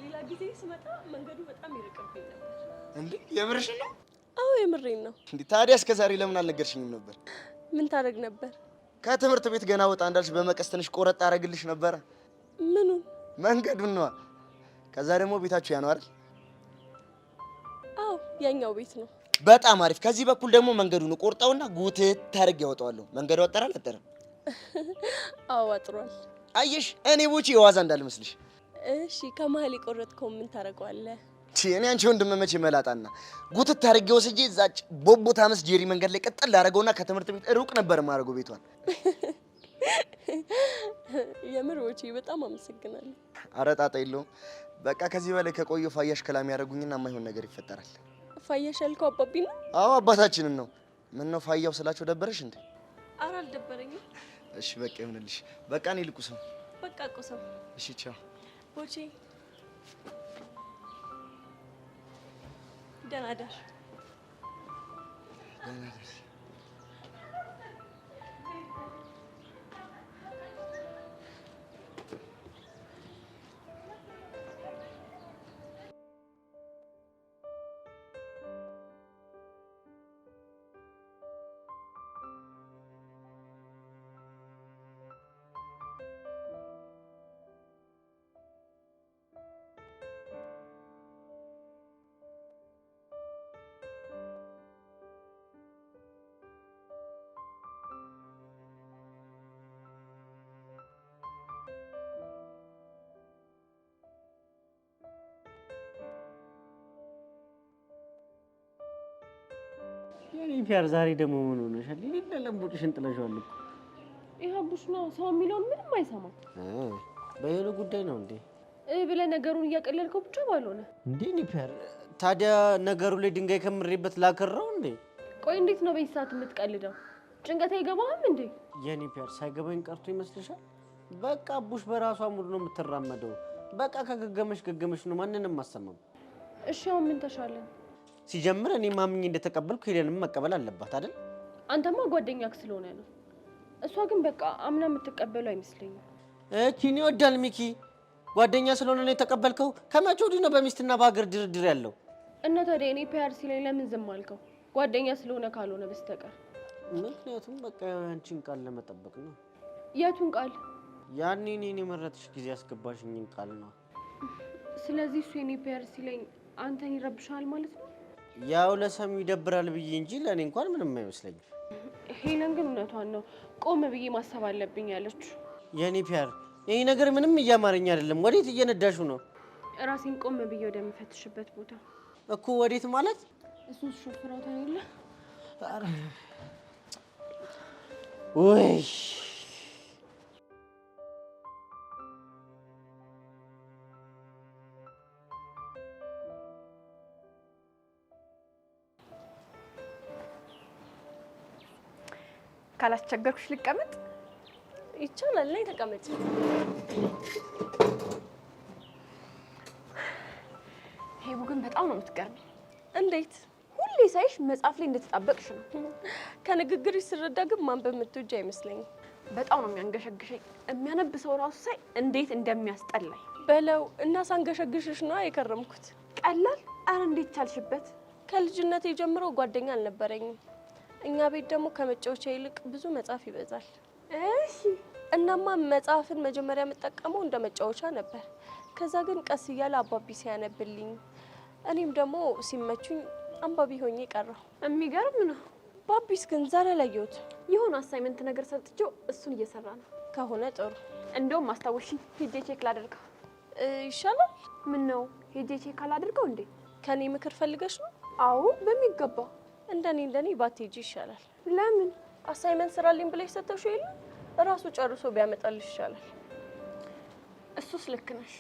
ሌላ ጊዜ ስመጣ መንገዱ በጣም ይርቅብኝ ነበር እንዴ የምርሽ ነው አዎ የምሬን ነው እንዴ ታዲያ እስከ ዛሬ ለምን አልነገርሽኝም ነበር ምን ታደርግ ነበር ከትምህርት ቤት ገና ወጣ እንዳልሽ በመቀስ ትንሽ ቆረጥ አደርግልሽ ነበር ምኑን መንገዱን ነው ከዛ ደግሞ ቤታችሁ ያ ነው አይደል አዎ ያኛው ቤት ነው በጣም አሪፍ ከዚህ በኩል ደግሞ መንገዱን ቆርጠውና ጉትት ታርግ ያወጣዋለሁ መንገዱ አጠራል አጠራም አዎ አጥሯል አየሽ እኔ ቡቺ የዋዛ እንዳልመስልሽ እሺ ከመሀል የቆረጥከው ምን ታደርገዋለህ እኔ አንቺ ወንድም መቼ መላጣና ጉትት ታርግ ወስጄ እዛች ቦቦ ታመስ ጄሪ መንገድ ላይ ቀጥል አደረገውና ከትምህርት ቤት ሩቅ ነበር ማረገው ቤቷን የምር ወጪ በጣም አመሰግናለሁ አረጣጣ የለውም በቃ ከዚህ በላይ ከቆየው ፋያሽ ከላም ያደርጉኝና የማይሆን ነገር ይፈጠራል ፋያሽ ያልከው አባቢ ነው አዎ አባታችንን ነው ምን ነው ፋያው ስላቸው ደበረሽ እንዴ ኧረ አልደበረኝም እሺ በቃ ይሁንልሽ በቃ እኔ ልቁሰው በቃ ቁሰው እሺ ቻው ቦቼ ደህና ደር የኔ ፒያር ዛሬ ደግሞ ምን ሆነሻል? ለለምቦጭሽን ጥለሽዋል እኮ አቡሽ ነው ሰው የሚለውን ምንም አይሰማም። በሄሉ ጉዳይ ነው እንዴ ብለህ ነገሩን እያቀለልከው ብቻ ባልሆነ እንዴ ኒፐር ታዲያ ነገሩ ላይ ድንጋይ ከምሬበት ላከራው እንዴ? ቆይ እንዴት ነው በዚህ ሰዓት የምትቀልደው? ጭንቀት አይገባህም እንዴ? የኒፐር ሳይገባኝ ቀርቶ ይመስልሻል? በቃ አቡሽ በራሷ ሙድ ነው የምትራመደው። በቃ ከገገመሽ ገገመሽ ነው፣ ማንንም አሰማም። እሺ አሁን ምን ተሻለን? ሲጀምር እኔ ማምኜ እንደተቀበልኩ ሄለንም መቀበል አለባት አይደል? አንተማ ጓደኛክ ስለሆነ ነው። እሷ ግን በቃ አምና የምትቀበሉ አይመስለኝም። እቺን ይወዳል ሚኪ። ጓደኛ ስለሆነ ነው የተቀበልከው? ከመቼ ወዲህ ነው በሚስትና በሀገር ድርድር ያለው? እና ታዲያ እኔ ፒአርሲ ላይ ለምን ዝም አልከው? ጓደኛ ስለሆነ ካልሆነ በስተቀር። ምክንያቱም በቃ ያንቺን ቃል ለመጠበቅ ነው። የቱን ቃል? ያኔ እኔን የመረጥሽ ጊዜ ያስገባሽኝን ቃል ነው። ስለዚህ እሱ የኔ ፒአርሲ ላይ አንተን ይረብሻል ማለት ነው? ያው ለሰሙ ይደብራል ብዬ እንጂ ለእኔ እንኳን ምንም አይመስለኝም። ሄለን ግን እውነቷን ነው። ቆም ብዬ ማሰብ አለብኝ ያለችው። የኔ ፒአር ይሄ ነገር ምንም እያማረኝ አይደለም። ወዴት እየነዳሹ ነው? ራሴን ቆም ብዬ ወደምፈትሽበት ቦታ እኮ። ወዴት ማለት? እሱን ሾፍራው ታይለ። ወይ ካላስቸገርኩሽ ልቀመጥ? ይቻላል። ላይ ተቀመጭ። ሄቡ ግን በጣም ነው የምትገርመው። እንዴት? ሁሌ ሳይሽ መጽሐፍ ላይ እንደተጣበቅሽ ነው። ከንግግርሽ ስረዳ ግን ማንበብ የምትወጂ አይመስለኝም። በጣም ነው የሚያንገሸግሸኝ። የሚያነብ ሰው ራሱ ሳይ እንዴት እንደሚያስጠላኝ በለው እና ሳንገሸግሽሽ ነው የከረምኩት። ቀላል? አረ እንዴት ቻልሽበት? ከልጅነቴ ጀምሮ ጓደኛ አልነበረኝም። እኛ ቤት ደግሞ ከመጫወቻ ይልቅ ብዙ መጽሐፍ ይበዛል። እሺ። እናማ መጽሐፍን መጀመሪያ የምጠቀመው እንደ መጫወቻ ነበር። ከዛ ግን ቀስ እያለ አባቢ ሲያነብልኝ እኔም ደግሞ ሲመቹኝ አንባቢ ሆኜ ቀረሁ። የሚገርም ነው። ባቢስ ግን ዛሬ አላየሁት። የሆነ አሳይመንት ነገር ሰጥቼው እሱን እየሰራ ነው። ከሆነ ጥሩ። እንደውም አስታወሽኝ፣ ሄጄ ቼክ ላደርገው ይሻላል። ምን ነው ሄጄ ቼክ አላደርገው እንዴ? ከኔ ምክር ፈልገሽ ነው? አዎ በሚገባ። እንደኔ ባትሄጂ ይሻላል። ለምን? አሳይመንት ስራልኝ ብለሽ ሰጥተሽው የለ ራሱ ጨርሶ ቢያመጣልሽ ይሻላል። እሱስ ልክ ነሽ።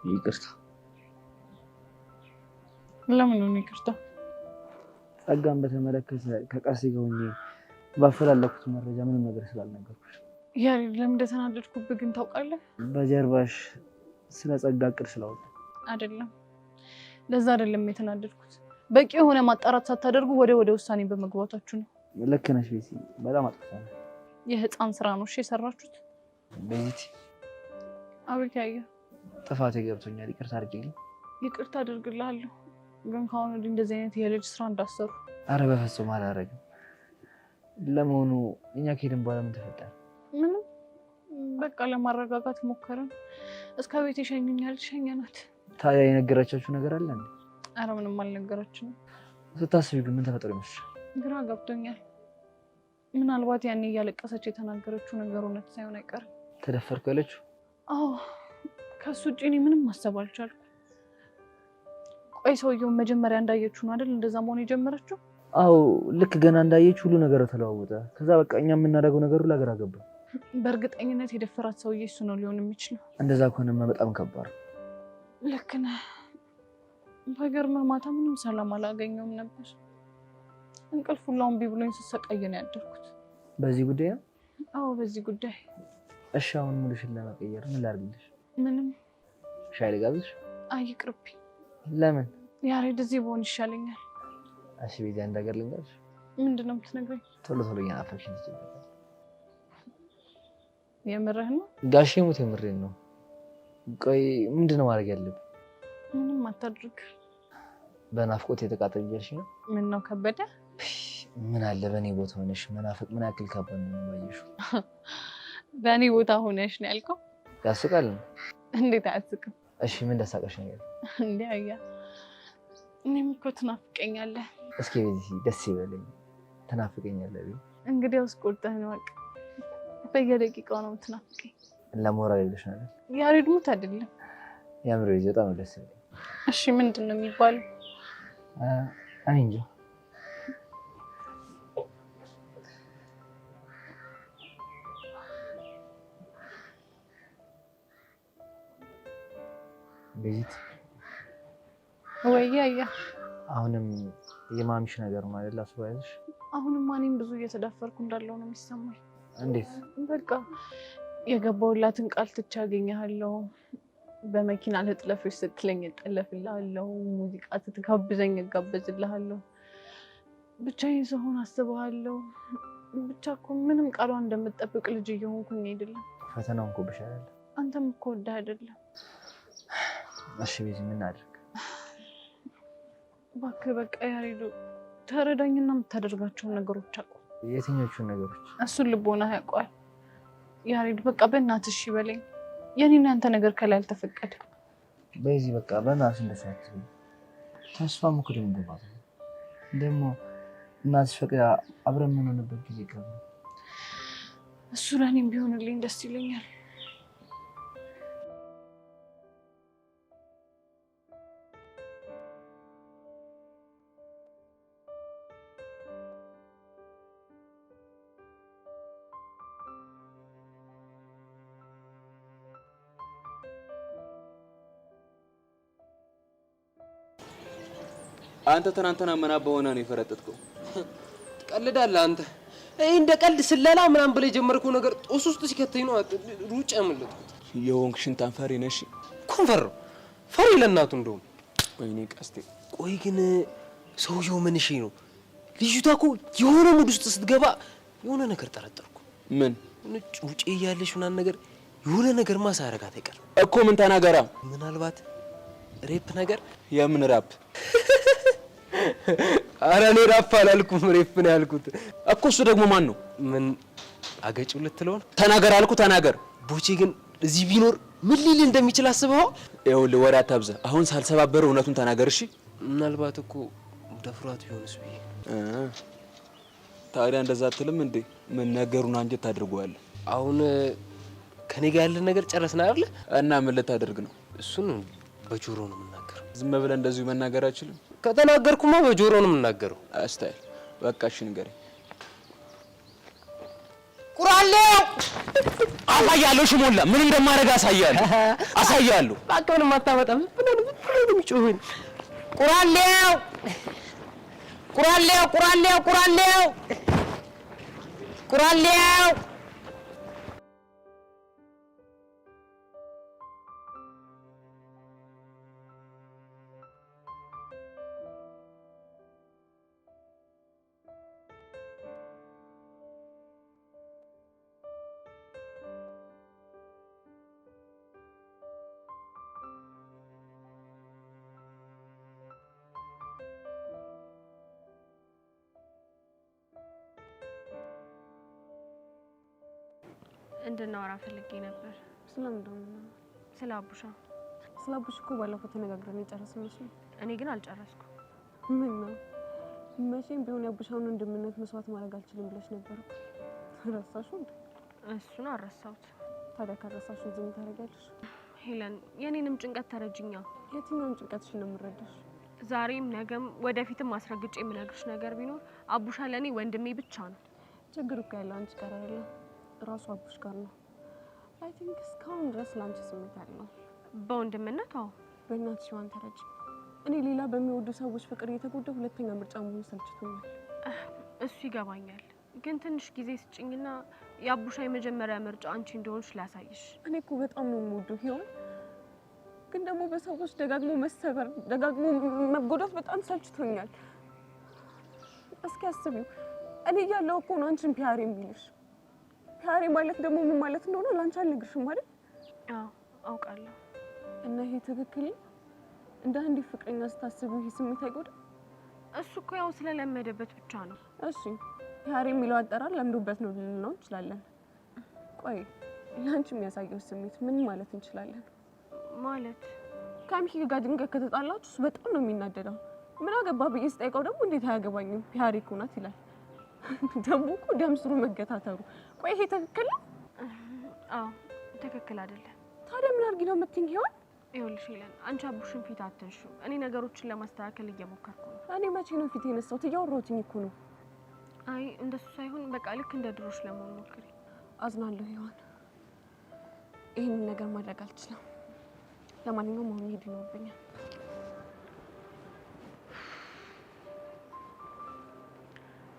ይቅርታ። ለምን ነው ይቅርታ? ጸጋን በተመለከተ ከቃሴ ጋር ሆኜ ባፈላለኩት መረጃ ምንም ነገር ስላልነገርኩሽ። ያሬድ ለምን እንደተናደድኩብህ ግን ታውቃለህ? በጀርባሽ ስለ ጸጋ እቅድ ስላወጣ አይደለም። ለዛ አይደለም የተናደድኩት። በቂ የሆነ ማጣራት ሳታደርጉ ወደ ውሳኔ በመግባታችሁ ነው። ልክ ነሽ ቤቲ፣ በጣም አጥፍተናል። የህፃን ስራ ነው እሺ የሰራችሁት። ቤቲ አቤት ያየ ጥፋቴ ገብቶኛል፣ ይቅርታ አድርጊልኝ። ይቅርታ አድርግልሃለሁ፣ ግን ከአሁን ወዲህ እንደዚህ አይነት የልጅ ስራ እንዳሰሩ። አረ በፍጹም አላደርግም። ለመሆኑ እኛ ከሄድን በኋላ ምን ተፈጠረ? ምንም፣ በቃ ለማረጋጋት ሞከርን። እስከ ቤት የሸኙኛል፣ ሸኘናት። ታዲያ የነገረቻችሁ ነገር አለ እንዴ? አረ ምንም አልነገረችንም። ስታስቢ ግን ምን ተፈጠረ ይመስልሻል? ግራ ገብቶኛል። ምናልባት ያኔ እያለቀሰች የተናገረችው ነገር እውነት ሳይሆን አይቀርም። ተደፈርኩ ያለችው? አዎ፣ ከሱ ውጭ እኔ ምንም ማሰብ አልቻልኩም። ቆይ ሰውየውን መጀመሪያ እንዳየችው ነው አይደል እንደዛ መሆን የጀመረችው? አዎ፣ ልክ ገና እንዳየች ሁሉ ነገር ተለዋወጠ። ከዛ በቃ እኛ የምናደርገው ነገር ሁሉ አገር አገባ። በእርግጠኝነት የደፈራት ሰውዬ እሱ ነው ሊሆን የሚችለው። እንደዛ ከሆነማ በጣም ከባድ። ልክ ነህ። በገርምህ ማታ ምንም ሰላም አላገኘውም ነበር። እንቅልፍ ሁላ እምቢ ብሎኝ ስሰቃይ ነው ያደርኩት። በዚህ ጉዳይ ነው? አዎ በዚህ ጉዳይ። እሺ አሁን ሙሉሽን ለመቀየር ምን ላድርግልሽ? ምንም። ሻይ ልጋብዝሽ? አይ ይቅርብኝ። ለምን? ያሬድ እዚህ በሆን ይሻለኛል። እሺ ቤዛ፣ አንድ ነገር ልንገርሽ። ምንድን ነው የምትነግረኝ? ቶሎ ቶሎ እየናፈቅሽኝ ትችላለሽ። የምርህን ነው? ጋሼ ሙት የምሬን ነው። ቆይ ምንድን ነው ማድረግ ያለብኝ? ምንም አታድርግ። በናፍቆት የተቃጠል እያልሽ ነው? ምን ነው ከበደ? ምን አለ በእኔ ቦታ ሆነሽ መናፈቅ ምን ያክል ከባድ ነው ባየሽው። በእኔ ቦታ ሆነሽ ነው ያልከው? ያስቃል። እንዴት አያስቅም? እሺ ምን ደሳቀሽ ነገር? እንዴ አያ እኔም እኮ ትናፍቀኛለህ። እስኪ በዚህ ደስ ይበለኝ። ትናፍቀኛለህ ቤት? እንግዲያውስ ቁርጥህን ወቅ። በየደቂቃው ነው የምትናፍቀኝ። ለሞራል ይልሽ ነው ያሬድ ሙት አይደለም ያምሮ ይዘው በጣም ደስ ይላል። እሺ ምንድን ነው የሚባለው? እኔ እንጃ። ቤዚት ወያ አሁንም የማሚሽ ነገር ማለት ላስባይሽ። አሁንም እኔም ብዙ እየተዳፈርኩ እንዳለው ነው የሚሰማኝ። እንዴት? በቃ የገባሁላትን ቃል ትቼ አገኘሃለሁ። በመኪና ልጥለፍሽ ስትለኝ እጠለፍልሃለሁ። ሙዚቃ ስትጋብዘኝ እጋበዝልሃለሁ። ብቻዬን ስሆን አስብሃለሁ። ብቻ እኮ ምንም ቃሏን እንደምትጠብቅ ልጅ እየሆንኩኝ አይደለም። ፈተናውን እኮ ብሻለሁ። አንተም እኮ ወደህ አይደለም። እሺ ቤዚ ምን አድርግ? እባክህ በቃ ያሬዱ ተረዳኝና የምታደርጋቸውን ነገሮች አቁም። የትኞቹን ነገሮች? እሱን ልቦና ያውቀዋል። ያሬድ በቃ በእናትህ እሺ በለኝ። የኔና ያንተ ነገር ከላይ አልተፈቀደም። ቤዚ በቃ በእናትሽ እንደሱ አትበይ። ተስፋም እኮ ደግሞ እናትሽ ፈቅዳ አብረን የምንሆንበት ጊዜ ቀርቧል። እሱ ለእኔም ቢሆንልኝ ደስ ይለኛል። አንተ ትናንትና ምናባ ሆነ ነው የፈረጠጥከው? ትቀልዳለህ አንተ። እንደ ቀልድ ስለላ ምናምን ብለህ የጀመርከው ነገር ጦስ ውስጥ ሲከተኝ ነው ሩጭ ያመለጥኩት። የወንክሽን ታንፈሪ ነሽ። ኮንፈር ፈሪ ለእናቱ እንደውም። ወይኔ ቀስቴ። ቆይ ግን ሰውየው ምን እሺ ነው? ልጅቷ እኮ የሆነ ሙድ ውስጥ ስትገባ የሆነ ነገር ጠረጠርኩ። ምን? ውጪ እያለሽ ምናምን ነገር የሆነ ነገር ማሳረጋት አይቀርም እኮ። ምን ተናገራ? ምናልባት ሬፕ ነገር። የምን ራፕ? ኧረ እኔ ራፕ አላልኩም ሬፕ ነው ያልኩት እኮ። እሱ ደግሞ ማን ነው? ምን አገጭው ልትለው ነው? ተናገር አልኩ ተናገር። ቦቼ ግን እዚህ ቢኖር ምን ሊል እንደሚችል አስበኸው? ይኸውልህ ወሬ አታብዛ። አሁን ሳልሰባበር እውነቱን ተናገር እሺ። ምናልባት እኮ ደፍሯት ቢሆንስ ብዬ። ታዲያ እንደዛ አትልም እንዴ? ምን ነገሩን አንጀት ታድርገዋለህ? አሁን ከኔ ጋር ያለን ነገር ጨረስን አይደል? እና ምን ልታደርግ ነው? እሱን በጆሮ ነው የምናገረው። ዝም ብለህ እንደዚሁ መናገር አይችልም? ከተናገርኩማ በጆሮ ነው የምናገረው። አስታይል በቃ እሺ ንገረኝ። ቁራሌው አሳያለሁ። ሽሞላ ምን እንደማደርግ አሳያለሁ። በቃ ምንም አታመጣም። ብሎ ነው የሚጮህን። ቁራሌው ቁራሌው ቁራሌው ቁራሌው ቁራሌው እንድናወራ ፈልጌ ነበር። ስለምንድን ነው? ስለ አቡሻ። ስለ አቡሽ እኮ ባለፈው ተነጋግረን የጨረስን መስሎኝ። እኔ ግን አልጨረስኩም። ምን ነው? መቼም ቢሆን የአቡሻውን ወንድምነት መስዋዕት ማድረግ አልችልም ብለሽ ነበር እኮ። ረሳሽው እንዴ? እሱን አልረሳሁት። ታዲያ ካረሳሽው ዝም ታደርጊያለሽ? ሄለን፣ የኔንም ጭንቀት ተረጅኛ። የትኛውን ጭንቀትሽን ነው የምረዳሽ? ዛሬም ነገም ወደፊትም አስረግጬ የምነግርሽ ነገር ቢኖር አቡሻ ለኔ ወንድሜ ብቻ ነው። ችግር እኮ ያለው አንቺ ጋር አይደለም፣ ራሱ አቡሽ ጋር ነው። አይ ቲንክ እስካሁን ድረስ ላንቺ ስሜት አለው። በወንድምነት? አዎ። በእናትሽ ዋን ተረጅ። እኔ ሌላ በሚወዱ ሰዎች ፍቅር እየተጎዳሁ ሁለተኛ ምርጫ መሆኑ ሰልችቶኛል። እሱ ይገባኛል፣ ግን ትንሽ ጊዜ ስጭኝና የአቡሻ የመጀመሪያ ምርጫ አንቺ እንደሆንሽ ላሳይሽ። እኔ እኮ በጣም ነው የምወደው ሂዋን፣ ግን ደግሞ በሰዎች ደጋግሞ መሰበር፣ ደጋግሞ መጎዳት በጣም ሰልችቶኛል። እስኪ አስቢው፣ እኔ እያለሁ እኮ ነው አንቺን ፒያሬ የሚልሽ። ፒያሬ ማለት ደግሞ ምን ማለት እንደሆነ ላንቺ አልነግርሽም ማለት? አዎ አውቃለሁ። እና ይሄ ትክክል እንደ አንድ ፍቅረኛ ስታስቢው ይሄ ስሜት አይጎዳም? እሱ እኮ ያው ስለለመደበት ብቻ ነው። እሺ ፒያሬ የሚለው አጠራር ለምዶበት ነው ልንለው እንችላለን። ቆይ ላንቺ የሚያሳየው ስሜት ምን ማለት እንችላለን? ማለት ከሚኪ ጋር ድንገት ከተጣላችሁ በጣም ነው የሚናደደው። ምን አገባ ብዬ ስጠይቀው ደግሞ እንዴት አያገባኝም ፒያሬ እኮ ናት ይላል። ደግሞ እኮ ደም ስሩ መገታተሩ። ቆይ ይሄ ትክክል ነው? አዎ ትክክል አይደለም። ታዲያ ምን አድርጊ ነው የምትይኝ ይሆን? ይኸውልሽ ሄለን፣ አንቺ አቡሽን ፊት አትንሹ። እኔ ነገሮችን ለማስተካከል እየሞከርኩ ነው። እኔ መቼ ነው ፊት የነሳሁት? እያወራሁትኝ እኮ ነው። አይ እንደሱ ሳይሆን በቃ ልክ እንደ ድሮሽ ለመሆን ሞክሪ። አዝናለሁ ይሆን? ይህንን ነገር ማድረግ አልችልም። ለማንኛውም አሁን ሄድ ይኖርብኛል።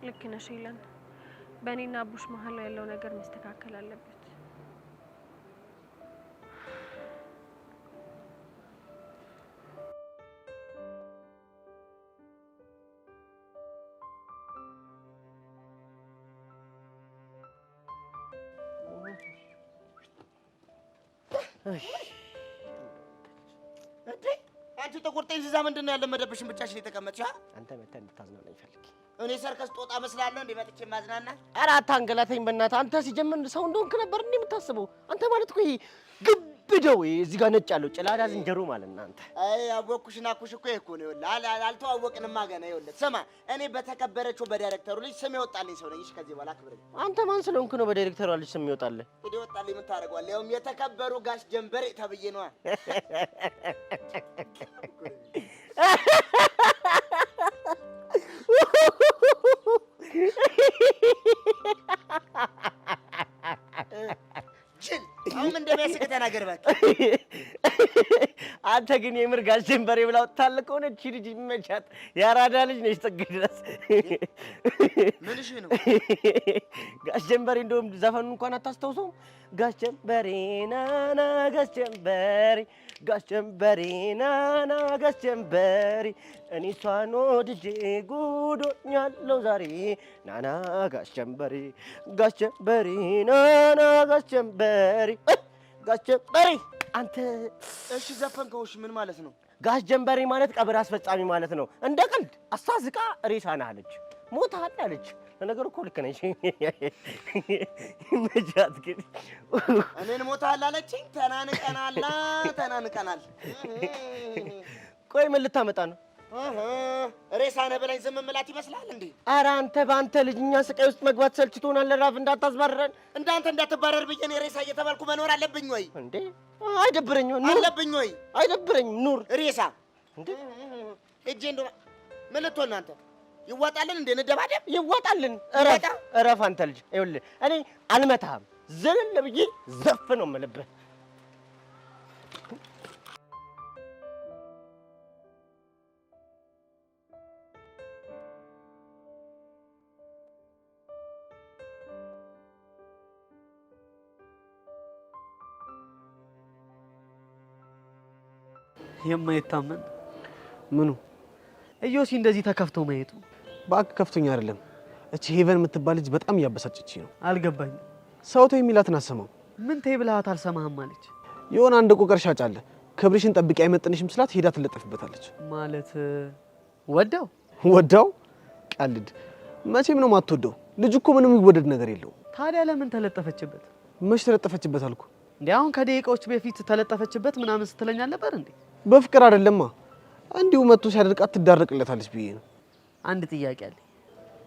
ልክ ነሽ ሄለን። በእኔና አቡሽ መሀል ያለው ነገር መስተካከል አለበት። አንቺ ተቆርጠኝ እዛ ምንድነው ያለ መደብሽን ብቻሽን የተቀመጥሽ? አንተ መተህ እንድታዝናናኝ ፈልጌ። እኔ ሰርከስ ጦጣ መስላለሁ እንዴ መጥቼ ማዝናና? ኧረ አታንገላታኝ በእናትህ። አንተ ሲጀምር ሰው እንደሆንክ ነበር እንዴ የምታስበው? አንተ ማለት እኮ ይሄ ግብደው እዚህ ጋር ነጭ ያለው ጭላዳ ዝንጀሮ ማለት ነው አንተ። አይ አወኩሽና አኩሽ እኮ ይሄ እኮ ነው። ይኸውልህ አልተዋወቅንማ ገና። ይኸውልህ ስማ፣ እኔ በተከበረችው በዳይሬክተሩ ልጅ ስም ይወጣልኝ ሰው ነኝ። እሺ ከዚህ በኋላ አክብረኝ። አንተ ማን ስለሆንክ ነው በዳይሬክተሩ ልጅ ስም ይወጣልህ? እንግዲህ ይወጣልኝ ምን ታደርገዋለህ? ያውም የተከበሩ ጋሽ ጀንበሬ ተብዬ ነዋ። አሁን እንደሚያስቅ ተናገር እባክህ። አንተ ግን የምር ጋሽ ጀንበሬ ብላ ወጣልህ ከሆነ እቺ ልጅ ይመቻት። የአራዳ ልጅ ነች ጥግ ድረስ። ምንሽ ነው? ጋሽ ጀንበሬ እንደውም ዘፈኑን እንኳን አታስታውሰውም? ጋሽ ጀንበሬ ናና ጋሽ ጀንበሬ ጋሽ ጀንበሬ ናና ጋሽ ጀንበሬ እኔ እሷን ወድጄ ጉዶኛለሁ ዛሬ ናና ጋሽ ጀንበሬ ናና ጋሽ ጀንበሬ ጋሽ ጀንበሬ። አንተ እሺ ዘፈንከው? እሺ ምን ማለት ነው? ጋሽ ጀንበሬ ማለት ቀብር አስፈጻሚ ማለት ነው። እንደ ቀልድ አሳዝቃ ሬሳ ነህ አለች፣ ሞተሃል አለች። ለነገሩ እኮ ልክ ነሽ። መጃት ግን እኔን ሞተሃል አለችኝ። ተናንቀናል። ቆይ ምን ልታመጣ ነው? ሬሳ ነህ ብለኝ ዝም እምላት ይመስላል እንዴ? ኧረ አንተ በአንተ ልጅ እኛ ስቃይ ውስጥ መግባት ሰልችቶናል። ራፍ እንዳታስባረረን። እንዳንተ እንዳትባረር ብዬ እኔ ሬሳ እየተባልኩ መኖር አለብኝ ወይ? እንዴ አይደብረኝም? አለብኝ ወይ? አይደብረኝም። ኑር ሬሳ እንዴ እጄ እንደ ምን ልትሆን ነው አንተ? ይዋጣልን እንዴ? እንደባደብ ይዋጣልን። እረፍ አንተ ልጅ። ይኸውልህ እኔ አልመታህም። ዝልል ብዬ ዘፍ ነው የምልብህ። የማይታመን ምኑ? እዮሲ እንደዚህ ተከፍቶ ማየቱ። ባክ ከፍቶኛ አይደለም። እቺ ሄቨን የምትባል ልጅ በጣም እያበሳጨች ነው። አልገባኝም። ሰው ተው የሚላትን አሰማው። ምን ተይ ብለሃት አልሰማህም አለች። የሆነ አንድ ቆቀር ሻጭ አለ። ክብርሽን ጠብቂ አይመጥንሽም ስላት ሄዳ ትለጠፍበታለች። ማለት ወዳው ቀልድ። መቼም ነው ማትወደው። ልጅ እኮ ምንም የሚወደድ ነገር የለው። ታዲያ ለምን ተለጠፈችበት? መች ተለጠፈችበት አልኩ እንዴ? አሁን ከደቂቃዎች በፊት ተለጠፈችበት ምናምን ስትለኝ አልነበር እንዴ? በፍቅር አይደለማ፣ እንዲሁ መጥቶ ሲያደርቃት ትዳረቅለታለች ብዬ ነው። አንድ ጥያቄ አለ።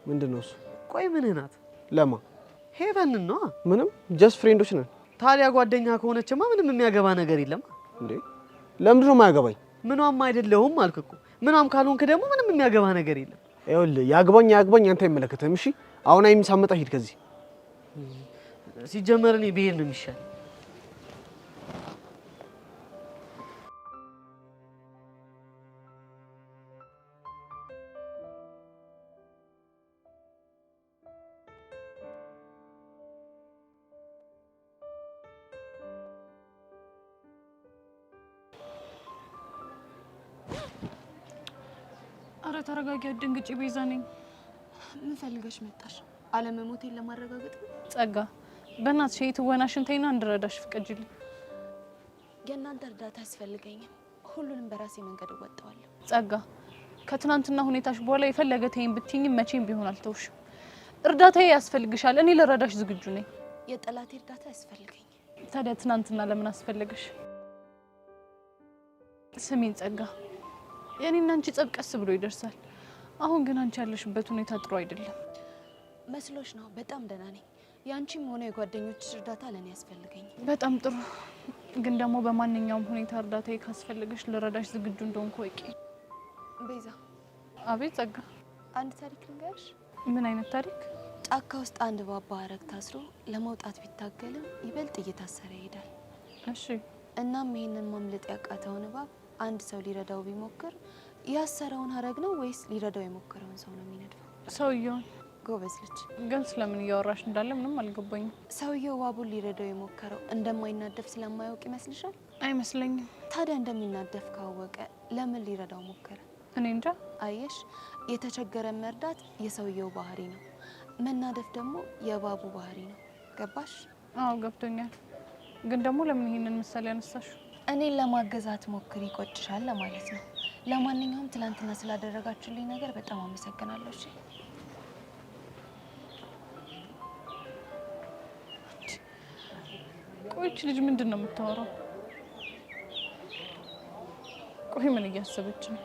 ምንድነው እሱ? ቆይ ምንህ ናት? ለማ ሄቨን ነው። ምንም ጀስት ፍሬንዶች ነን። ታዲያ ጓደኛ ከሆነችማ ምንም የሚያገባ ነገር የለም እንዴ? ለምንድን ነው የማያገባኝ? ምኗም አይደለሁም አልክ እኮ። ምኗም ካልሆንክ ደግሞ ምንም የሚያገባ ነገር የለም። ይኸውልህ ያግባኝ አንተ አይመለከትህም። እሺ አሁን ሳመጣ ሂድ ከዚህ። ሲጀመር እኔ ብሄድ ነው የሚሻል። አረ ተረጋጊ፣ አትደንግጪ። ቤዛ ነኝ። ምን ፈልገሽ መጣሽ? አለመሞቴን ለማረጋገጥ ነው? ጸጋ፣ በእናትሽ የትወናሽን ተይና እንድረዳሽ ፍቀጂልኝ። የእናንተ እርዳታ አያስፈልገኝም። ሁሉንም በራሴ መንገድ እወጣዋለሁ። ጸጋ፣ ከትናንትና ሁኔታሽ በኋላ የፈለገ ተይኝ ብትይኝም መቼም ቢሆን አልተውሽም። እርዳታዬ ያስፈልግሻል። እኔ ልረዳሽ ዝግጁ ነኝ። የጠላቴ እርዳታ አያስፈልገኝም። ታዲያ ትናንትና ለምን አስፈለገሽ? ስሚኝ ጸጋ፣ የኔና አንቺ ጸብ ቀስ ብሎ ይደርሳል። አሁን ግን አንቺ ያለሽበት ሁኔታ ጥሩ አይደለም። መስሎሽ ነው? በጣም ደህና ነኝ። ያንቺም ሆነ የጓደኞችሽ እርዳታ ለኔ ያስፈልገኝ። በጣም ጥሩ። ግን ደግሞ በማንኛውም ሁኔታ እርዳታዬ ካስፈልገሽ ልረዳሽ ዝግጁ እንደሆንኩ ወቂ። ቤዛ። አቤት ጸጋ። አንድ ታሪክ ልንገርሽ። ምን አይነት ታሪክ? ጫካ ውስጥ አንድ ባባ ሐረግ ታስሮ ለመውጣት ቢታገልም ይበልጥ እየታሰረ ይሄዳል። እሺ። እናም ይሄንን ማምለጥ ያቃተውን እባብ አንድ ሰው ሊረዳው ቢሞክር ያሰረውን ሐረግ ነው ወይስ ሊረዳው የሞከረውን ሰው ነው የሚነድፈው? ሰውየውን። ጎበዝ ልጅ። ግን ስለምን እያወራሽ እንዳለ ምንም አልገባኝም። ሰውየው እባቡን ሊረዳው የሞከረው እንደማይናደፍ ስለማያውቅ ይመስልሻል? አይመስለኝም። ታዲያ እንደሚናደፍ ካወቀ ለምን ሊረዳው ሞከረ? እኔ እንጃ። አየሽ፣ የተቸገረ መርዳት የሰውየው ባህሪ ነው፣ መናደፍ ደግሞ የእባቡ ባህሪ ነው። ገባሽ? አዎ ገብቶኛል። ግን ደግሞ ለምን ይሄንን ምሳሌ ያነሳሽ? እኔን ለማገዛት ሞክሪ ይቆጭሻል ለማለት ነው። ለማንኛውም ትላንትና ስላደረጋችሁልኝ ነገር በጣም አመሰግናለሁ። እሺ። ቆይች ልጅ ምንድን ነው የምታወራው? ቆይ ምን እያሰበች ነው?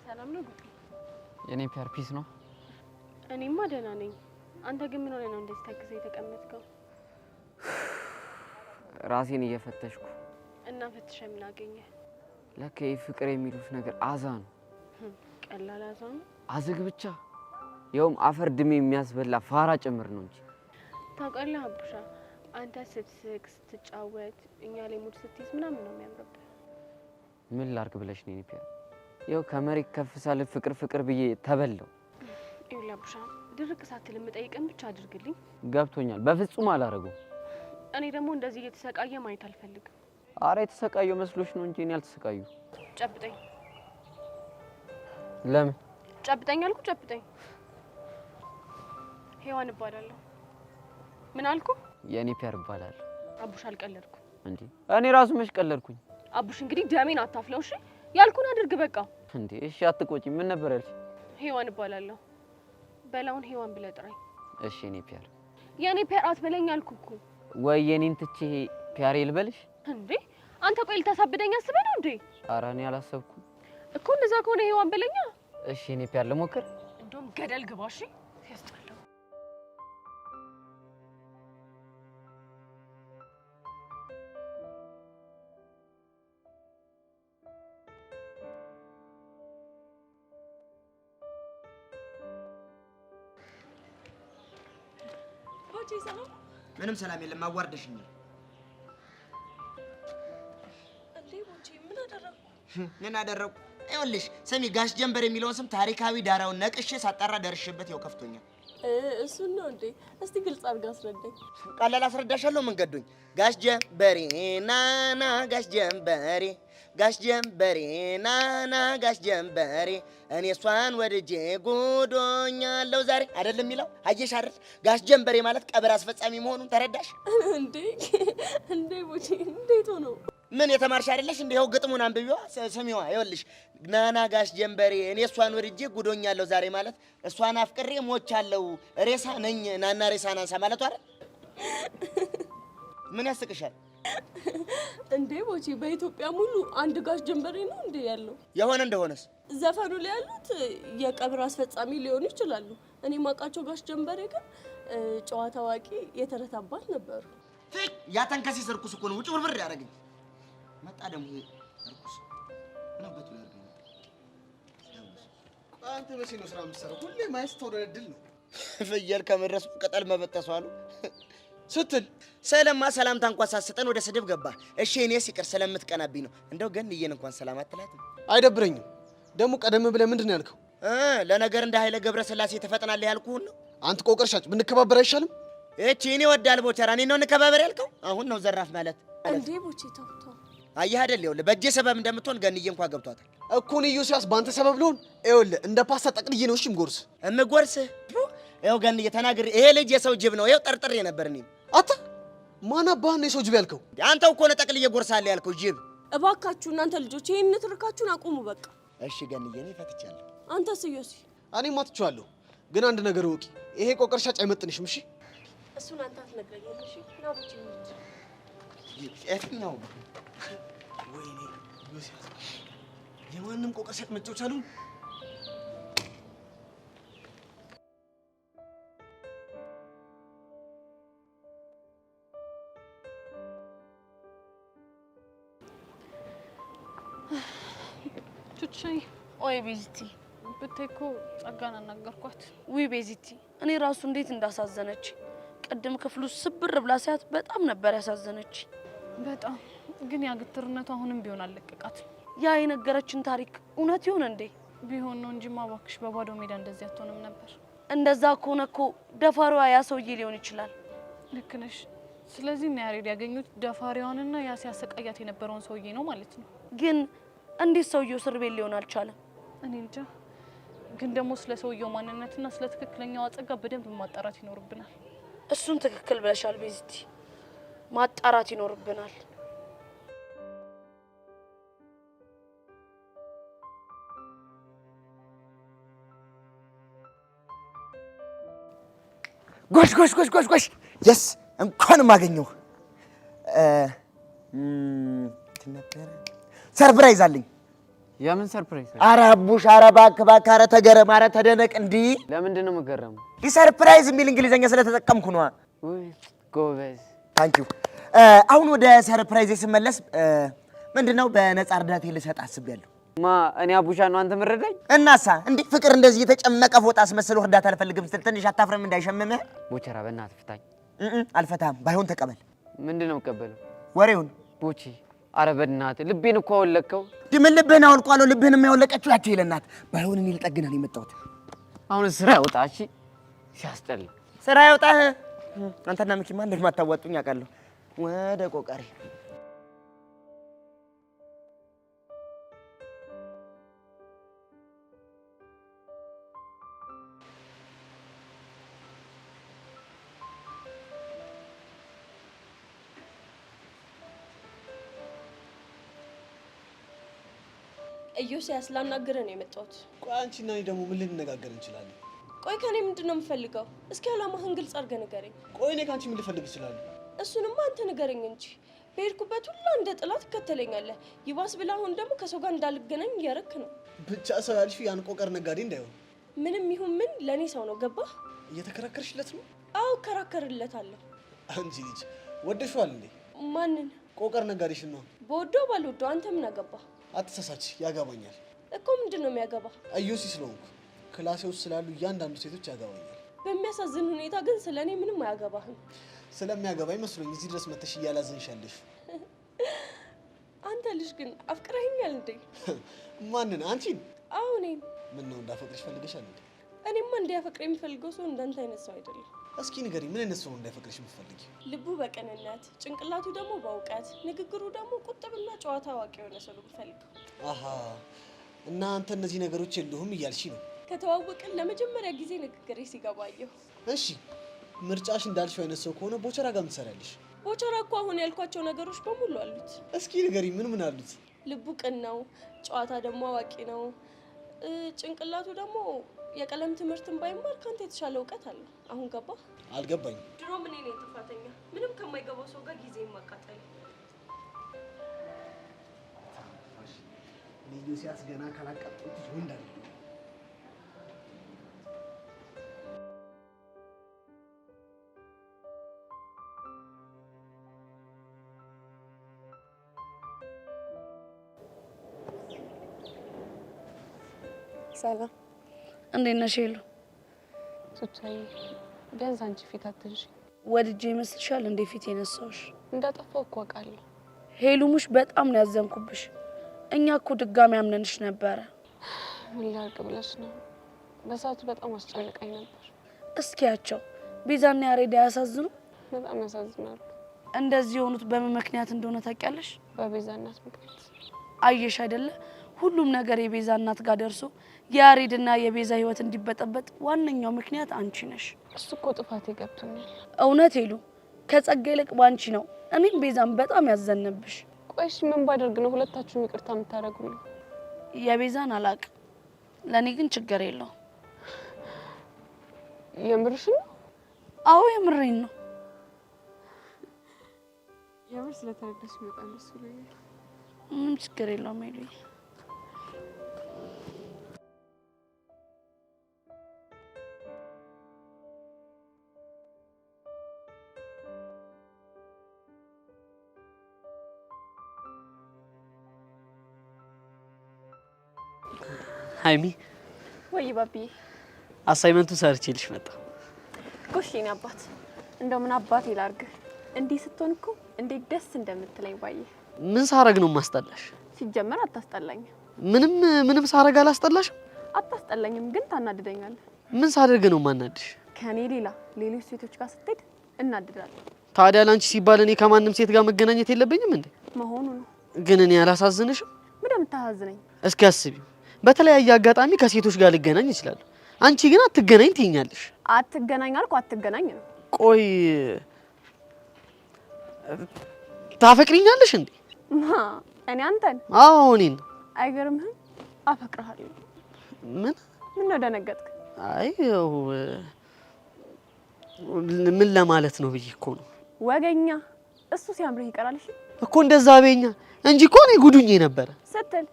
ሰላም ነው ጉጤ? የኔ ፒያር ፒስ ነው። እኔማ ደህና ነኝ። አንተ ግን ምን ሆነ ነው እንደዚህ ተክዘህ የተቀመጥከው? ራሴን እየፈተሽኩ። እና ፈትሸህ ምን አገኘህ? ለካ ፍቅር የሚሉት ነገር አዛ ነው። ቀላል አዛ ነው? አዝግ ብቻ ያውም አፈር ድሜ የሚያስበላ ፋራ ጭምር ነው እንጂ። ታውቃለህ አቡሻ፣ አንተ ስትስቅ ስትጫወት እኛ ላይ ሙድ ስትይዝ ምናምን ነው የሚያምርብህ። ምን ላርግ ብለሽ ነው የኔ ፒያር? ያው ከመሬት ከፍ ሳለ ፍቅር ፍቅር ብዬ ተበለው። ይኸውልህ አቡሻ፣ ድርቅ ሳትል የምጠይቅን ብቻ አድርግልኝ። ገብቶኛል። በፍጹም አላረገው። እኔ ደግሞ እንደዚህ እየተሰቃየ ማየት አልፈልግም። አረ የተሰቃየው መስሎሽ ነው እንጂ እኔ አልተሰቃዩ። ጨብጠኝ። ለምን? ጨብጠኝ አልኩ፣ ጨብጠኝ። ሄዋን እባላለሁ። ምን አልኩ? የኔ ፒያር እባላለሁ። አቡሽ አልቀለድኩ እንዴ? እኔ ራሱ መች ቀለድኩኝ? አቡሽ እንግዲህ ደሜን አታፍለው እሺ? ያልኩን አድርግ በቃ። እንዴ እሺ አትቆጪ። ምን ነበር ያልሽ? ሄዋን እባላለሁ። በላውን ሄዋን ብለህ ጥራኝ። እሺ የኔ ፒያር። የኔ ፒያር አትበለኝ አልኩ እኮ። ወይ የኔን ትቼ ፒያሬ ልበልሽ? እንዴ አንተ ቆይ ልታሳብደኝ አስበህ ነው እንዴ? ኧረ እኔ አላሰብኩም እኮ። እንደዛ ከሆነ ሄዋን በለኛ። እሺ የኔ ፒያር ልሞክር። እንደውም ገደል ግባ እሺ። ያስጠላው። ምንም ሰላም የለም። አዋርደሽኛል። ምን አደረኩ? ይኸውልሽ ስሚ፣ ጋሽ ጀንበር የሚለውን ስም ታሪካዊ ዳራውን ነቅሼ ሳጣራ ደርሼበት ይኸው ከፍቶኛል። እሱን ነው እንዴ? እስቲ ግልጽ አድርጋ አስረዳኝ። ቀላል አስረዳሻለሁ። መንገዱኝ ጋሽ ጀንበሬ ናና፣ ጋሽ ጀንበሬ፣ ጋሽ ጀንበሬ ናና፣ ጋሽ ጀንበሬ እኔ እሷን ወድጄ ጉዶኛለሁ ዛሬ አይደለም የሚለው። አየሽ አይደል? ጋሽ ጀንበሬ ማለት ቀብር አስፈጻሚ መሆኑን ተረዳሽ እንዴ? እንዴ ቦቼ እንዴት ሆኖ? ምን የተማርሽ አይደለሽ? እንዴው ግጥሙን አንብቢዋ ስሚዋ። ይኸውልሽ ናና ጋሽ ጀንበሬ እኔ እሷን ወድጄ ጉዶኛለሁ ዛሬ ማለት እሷን አፍቅሬ ሞቻለሁ ሬሳ ነኝ ናና ሬሳ ናንሳ ማለቱ አይደል? ምን ያስቅሻል እንዴ ቦቼ? በኢትዮጵያ ሙሉ አንድ ጋሽ ጀንበሬ ነው እንዴ ያለው? የሆነ እንደሆነስ ዘፈኑ ላይ ያሉት የቀብር አስፈጻሚ ሊሆኑ ይችላሉ። እኔ ማውቃቸው ጋሽ ጀንበሬ ግን ጨዋ ታዋቂ የተረት አባት ነበሩ። ያ ተንከሲስ እርኩስ እኮ ነው ውጭ ብርብር ያደረገኝ። መጣ ደግሞ ይሄ እርኩስ ነው በቱ ያርገኝ። አንተ መቼ ነው ስራ የምትሰራው? ሁሌ ማይስተውደድል ነው። ፍየል ከመድረሱ ቅጠል መበጠሱ አሉ ስትል ሰለማ ሰላምታ እንኳን ሳትሰጠን ወደ ስድብ ገባ። እሺ እኔስ ይቅር ስለምትቀናብኝ ነው። እንደው ገንዬን እንኳን ሰላም አትላትም? አይደብረኝም። ደግሞ ቀደም ብለህ ምንድን ነው ያልከው? ለነገር እንደ ኃይለ ገብረ ስላሴ ተፈጥናለህ ያልኩህን ነው። አንተ ቆቀርሻጭ ብንከባበር አይሻልም? እቺ እኔ ወዳል ቦቸራ እኔ ነው እንከባበር ያልከው? አሁን ነው ዘራፍ ማለት እንዴ ቦቼ? ተውቶ አየህ አይደል? ይኸውልህ በእጄ ሰበብ እንደምትሆን ገንዬ እንኳን ገብቷታል እኮ። ነው ኢዮስያስ በአንተ ሰበብ ልሆን? ይኸውልህ እንደ ፓስታ ጠቅልዬ ነው እሺ እምጎርስህ። ይኸው ገንዬ ተናግሬ ይሄ ልጅ የሰው ጅብ ነው። ይኸው ጠርጥሬ ነበር እኔም። አታ ማን አባህን የሰው ጅብ ያልከው? አንተው እኮ ነው ጠቅልዬ ጎርሳለህ ያልከው ጅብ። እባካችሁ እናንተ ልጆች ይሄን ትርካችሁን አቁሙ በቃ። እሺ ገንዬ እኔ ፈትቻለሁ። አንተስ ኢዮሲ? እኔም አትቼዋለሁ። ግን አንድ ነገር ወቂ፣ ይሄ ቆቀር ሻጭ አይመጥንሽም። እሺ እሱን አንተ አትነግረኝም። እሺ ና ብቻ የትኛው ወይኔ ዮሴፍ የማንም ቆቀር ሻጭ መጫወቻ አሉ። ቹቻይ ኦይ ቤዚቲ ብታይ እኮ ጸጋን አናገርኳት። ውይ ቤዚቲ እኔ ራሱ እንዴት እንዳሳዘነች ቅድም ክፍሉ ስብር ብላ ሲያት በጣም ነበር ያሳዘነች። በጣም ግን ያ ግትርነቱ አሁንም ቢሆን አለቀቃት። ያ የነገረችን ታሪክ እውነት ይሁን እንዴ? ቢሆን ነው እንጂ ማባክሽ በባዶ ሜዳ እንደዚህ አትሆንም ነበር። እንደዛ ከሆነ እኮ ደፋሪዋ ያ ሰውዬ ሊሆን ይችላል። ልክ ነሽ። ስለዚህ እና ያሬድ ያገኙት ደፋሪዋንና ያ ሲያሰቃያት የነበረውን ሰውዬ ነው ማለት ነው። ግን እንዴት ሰውዬው እስር ቤት ሊሆን አልቻለም? እኔ እንጃ። ግን ደግሞ ስለ ሰውዬው ማንነትና ስለ ትክክለኛው ጸጋ በደንብ ማጣራት ይኖርብናል። እሱን ትክክል ብለሻል ቤዚቲ፣ ማጣራት ይኖርብናል። ጎሽ ጎሽ ጎሽ ጎሽ ጎሽ የስ እንኳንም አገኘሁ። ነበረ ሰርፕራይዝ አለኝ። የምን ሰርፕራይዝ? ኧረ አቡሽ፣ ኧረ እባክህ እባክህ፣ ኧረ ተገረም፣ ኧረ ተደነቅ። እንዲህ ለምንድን ነው የምገረመው? ሰርፕራይዝ የሚል እንግሊዘኛ ስለተጠቀምኩ ነዋ። ውይ ጎበዝ፣ ታንኪዩ። አሁን ወደ ሰርፕራይዝ ስመለስ ምንድነው በነፃ እርዳታ ልሰጥ አስቤያለሁ። ማ እኔ አቡሻ ነው አንተ ምረዳኝ? እናሳ እንዴ ፍቅር እንደዚህ የተጨመቀ ፎጣ አስመስሎ እርዳታ አልፈልግም ስትል ትንሽ አታፍረም? እንዳይሸምምህ። ቦቸራ በእናትህ ፍታኝ። አልፈታም። ባይሆን ተቀበል። ምንድን ነው የምቀበለው? ወሬውን። ቦቼ ኧረ በእናትህ ልቤን እኮ አወለቅከው። ምን ልብህን አውልቋለሁ? ልብህን የሚያወለቀችው ያቺ ይለናት። ባይሆን እኔ ልጠግና ነው የመጣሁት። አሁን ስራ ያውጣ። እሺ ሲያስጠላ ስራ ያውጣህ። አንተና ሚኪማ እንደማታዋጡኝ አውቃለሁ። ወደ ቆቀሬ ኢዮስያስ ላናግርህ ነው የመጣሁት። ቆይ አንቺና እኔ ደግሞ ምን ልንነጋገር እንችላለን? ቆይ ከኔ ምንድነው የምፈልገው? እስኪ አላማህን ግልጽ አድርገህ ንገረኝ። ቆይ እኔ ካንቺ ምን ልፈልግ እችላለሁ? እሱንማ አንተ ንገረኝ እንጂ በሄድኩበት ሁሉ እንደ ጥላት ትከተለኛለህ። ይባስ ብለህ አሁን ደግሞ ከሰው ጋር እንዳልገናኝ እያረክ ነው። ብቻ ሰው ያልሽው ያን ቆቀር ነጋዴ እንዳይሆን። ምንም ይሁን ምን ለእኔ ሰው ነው። ገባህ? እየተከራከርሽለት ነው? አዎ እከራከርለታለሁ። አንቺ ልጅ ወደሽዋል እንዴ? ማንን? ቆቀር ነጋዴሽን ነው። በወደው ባልወደው አንተ ምን አገባህ? አትሳሳች፣ ያገባኛል እኮ። ምንድን ነው የሚያገባ? አዩሲ ስለሆንኩ ክላሴ ውስጥ ስላሉ እያንዳንዱ ሴቶች ያገባኛል። በሚያሳዝን ሁኔታ ግን ስለኔ ምንም አያገባህም። ስለሚያገባኝ መስሎኝ እዚህ ድረስ መተሽ እያላዘንሻለሽ። አንተ ልጅ ግን አፍቅረኸኛል እንዴ? ማንን? አንቺን? አዎ እኔን። ምን ነው እንዳፈቅርሽ ፈልገሻል እንዴ? እኔማ እንዲያፈቅር የሚፈልገው ሰው እንዳንተ አይነት ሰው አይደለም። እስኪ ንገሪኝ፣ ምን አይነት ሰው እንዳይፈቅርሽ የምትፈልጊ? ልቡ በቅንነት ጭንቅላቱ ደግሞ በእውቀት ንግግሩ ደግሞ ቁጥብና ጨዋታ አዋቂ የሆነ ሰው ነው የምፈልገው። አሃ፣ እና አንተ እነዚህ ነገሮች የሉህም እያልሽ ነው? ከተዋወቅን ለመጀመሪያ ጊዜ ንግግሬ ሲገባ አየሁ። እሺ፣ ምርጫሽ እንዳልሽው አይነት ሰው ከሆነ ቦቸራ ጋር ምን ትሰሪያለሽ? ቦቸራ እኮ አሁን ያልኳቸው ነገሮች በሙሉ አሉት። እስኪ ንገሪኝ፣ ምን ምን አሉት? ልቡ ቅን ነው፣ ጨዋታ ደግሞ አዋቂ ነው። ጭንቅላቱ ደግሞ የቀለም ትምህርትን ባይማር ካንተ የተሻለ እውቀት አለው። አሁን ገባ? አልገባኝም። ድሮ ምን ነኝ ጥፋተኛ? ምንም ከማይገባው ሰው ጋር ጊዜ ማቃጠል። ኢዮስያስ ገና ካላቃጠልኩት ወንዳለ ሰላም፣ እንዴት ነሽ ሄሉ? ሱቻዬ፣ ቢያንስ አንቺ ፊት አትንሽ። ወድጄ ይመስልሻል እንዴ ፊት የነሳሁሽ? እንዳጠፋው እኮ አውቃለሁ። ሄሉሙሽ፣ በጣም ነው ያዘንኩብሽ። እኛ እኮ ድጋሚ አምነንሽ ነበረ። ምን ላድርግ ብለሽ ነው? በሰዓቱ በጣም አስጨንቃኝ ነበር። እስኪያቸው ቤዛና ያሬድ አያሳዝኑ? በጣም ያሳዝናሉ። እንደዚህ የሆኑት በምን ምክንያት እንደሆነ ታውቂያለሽ? በቤዛ እናት ምክንያት። አየሽ አይደለ? ሁሉም ነገር የቤዛ እናት ጋር ደርሶ የያሬድና የቤዛ ህይወት እንዲበጠበጥ ዋነኛው ምክንያት አንቺ ነሽ። እሱ እኮ ጥፋቴ ገብቶኛል። እውነት ሄሉ፣ ከጸጋ ይልቅ ባንቺ ነው እኔም ቤዛም በጣም ያዘነብሽ። ቆይሽ ምን ባደርግ ነው ሁለታችሁም ይቅርታ የምታደርጉልኝ? የቤዛን አላቅም፣ ለእኔ ግን ችግር የለውም። የምርሽን ነው? አዎ የምሬን ነው። የምር ስለተረዳሽ በጣም ደስ ብሎኛል። ምንም ችግር የለውም ሄሉዬ። ሃይሚ ወይ ባቢ አሳይመንቱ ሰርቼልሽ መጣ። ጎሽ የኔ አባት እንደው ምን አባት ይላርግ እንዲህ ስትሆን እኮ እንዴት ደስ እንደምትለኝ ባየ። ምን ሳረግ ነው ማስጠላሽ? ሲጀመር አታስጠላኝ። ምንም ሳረግ አላስጠላሽም? አታስጠላኝም፣ ግን ታናድደኛለህ። ምን ሳደርግ ነው ማናድሽ? ከኔ ሌላ ሌሎች ሴቶች ጋር ስትሄድ እናድዳለሁ። ታዲያ ላንቺ ሲባል እኔ ከማንም ሴት ጋር መገናኘት የለብኝም እንዴ? መሆኑ ነው። ግን እኔ አላሳዝንሽም? ምን እንደምታሳዝነኝ እስኪ አስቢው። በተለያየ አጋጣሚ ከሴቶች ጋር ልገናኝ ይችላል። አንቺ ግን አትገናኝ ትይኛለሽ። አትገናኝ አልኩ፣ አትገናኝ ነው። ቆይ ታፈቅሪኛለሽ እንዴ? እኔ አንተን? አዎ እኔን። አይገርምህም? አፈቅርሃለሁ። ምን ነው ደነገጥክ? አይ ምን ለማለት ነው ብዬ እኮ ነው። ወገኛ እሱ ሲያምርህ ይቀራል። እሺ እኮ እንደዛ በኛ እንጂ እኮ እኔ ጉዱኜ ነበር ስትል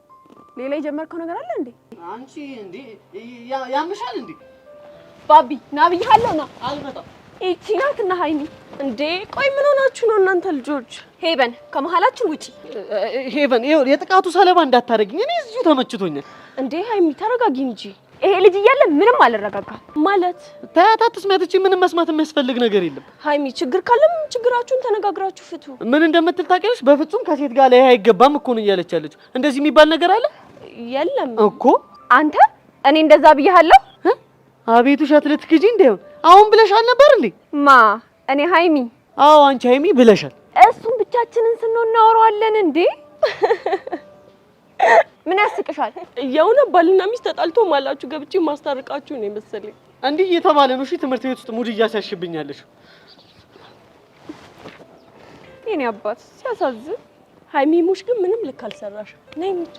ሌላ የጀመርከው ነገር አለ እንዴ? አንቺ እንዴ ያምሻል እንዴ? ባቢ ና ብዬሃለሁ። ና አልመጣም። እቺ ናትና ሃይሚ እንዴ ቆይ ምን ሆናችሁ ነው እናንተ ልጆች? ሄቨን ከመሀላችን ውጪ። ሄቨን ይኸው የጥቃቱ ሰለባ እንዳታረጊኝ። እኔ እዚሁ ተመችቶኛል። እንዴ ሃይሚ ተረጋጊ እንጂ። ይሄ ልጅ እያለ ምንም አልረጋጋ ማለት ታያታ ትስማትቺ። ምንም መስማት የሚያስፈልግ ነገር የለም። ሃይሚ ችግር ካለም ችግራችሁን ተነጋግራችሁ ፍቱ። ምን እንደምትል ታውቂያለሽ? በፍጹም ከሴት ጋር ላይ አይገባም እኮ ነው እያለች ያለችው። እንደዚህ የሚባል ነገር አለ? የለም እኮ አንተ እኔ እንደዛ ብዬሃለሁ? አቤቱ ሸት ልትክጂ እንደው አሁን ብለሻል ነበር እንዴ? ማ እኔ ሃይሚ? አዎ አንቺ ሃይሚ ብለሻል። እሱን ብቻችንን ስንሆን እናወራዋለን እንዴ? ምን ያስቅሻል? የሆነ ባልና ሚስት ተጣልቶ ማላችሁ ገብቼ ማስታረቃችሁ ነው መሰለኝ። እንዴ እየተባለ ነው። እሺ ትምህርት ቤት ውስጥ ሙድ እያሳሽብኛለሽ። የኔ አባት ሲያሳዝን። ሃይሚ ሙሽ ግን ምንም ልክ አልሰራሽ። ነይ እንጂ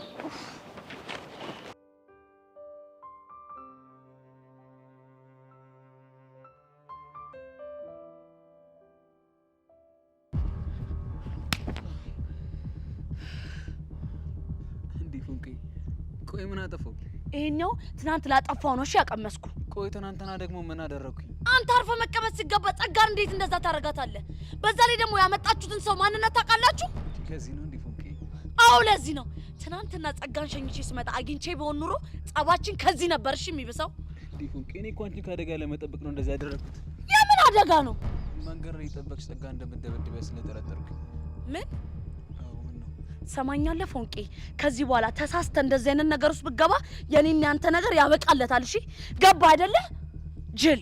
ቆይ ምን አጠፋው? ይሄኛው ትናንት ላጠፋው ነው። እሺ ያቀመስኩ። ቆይ ትናንትና ደግሞ ምን አደረኩኝ? አንተ አርፈ መቀመጥ ሲገባ ጸጋን እንዴት እንደዛ ታረጋታለህ? በዛ ላይ ደግሞ ያመጣችሁትን ሰው ማንነት ታውቃላችሁ? ለዚህ ነው እንዴ ፎንቄ? አዎ ለዚህ ነው። ትናንትና ጸጋን ሸኝቼ ስመጣ አግኝቼ በሆን ኑሮ ጸባችን ከዚህ ነበር እሺ የሚብሰው። እንዴ ፎንቄ እኔ እኮ አንቺን ከአደጋ ለመጠበቅ ነው እንደዛ ያደረኩት። የምን አደጋ ነው? መንገድ ላይ ጠበቅሽ ጸጋ እንደምትደበድበኝ ስለጠረጠርኩኝ። ምን ሰማኛለህ ፎንቄ? ከዚህ በኋላ ተሳስተ እንደዚህ አይነት ነገር ውስጥ ብትገባ የኔና ያንተ ነገር ያበቃለታል። እሺ ገባ አይደለ ጅል?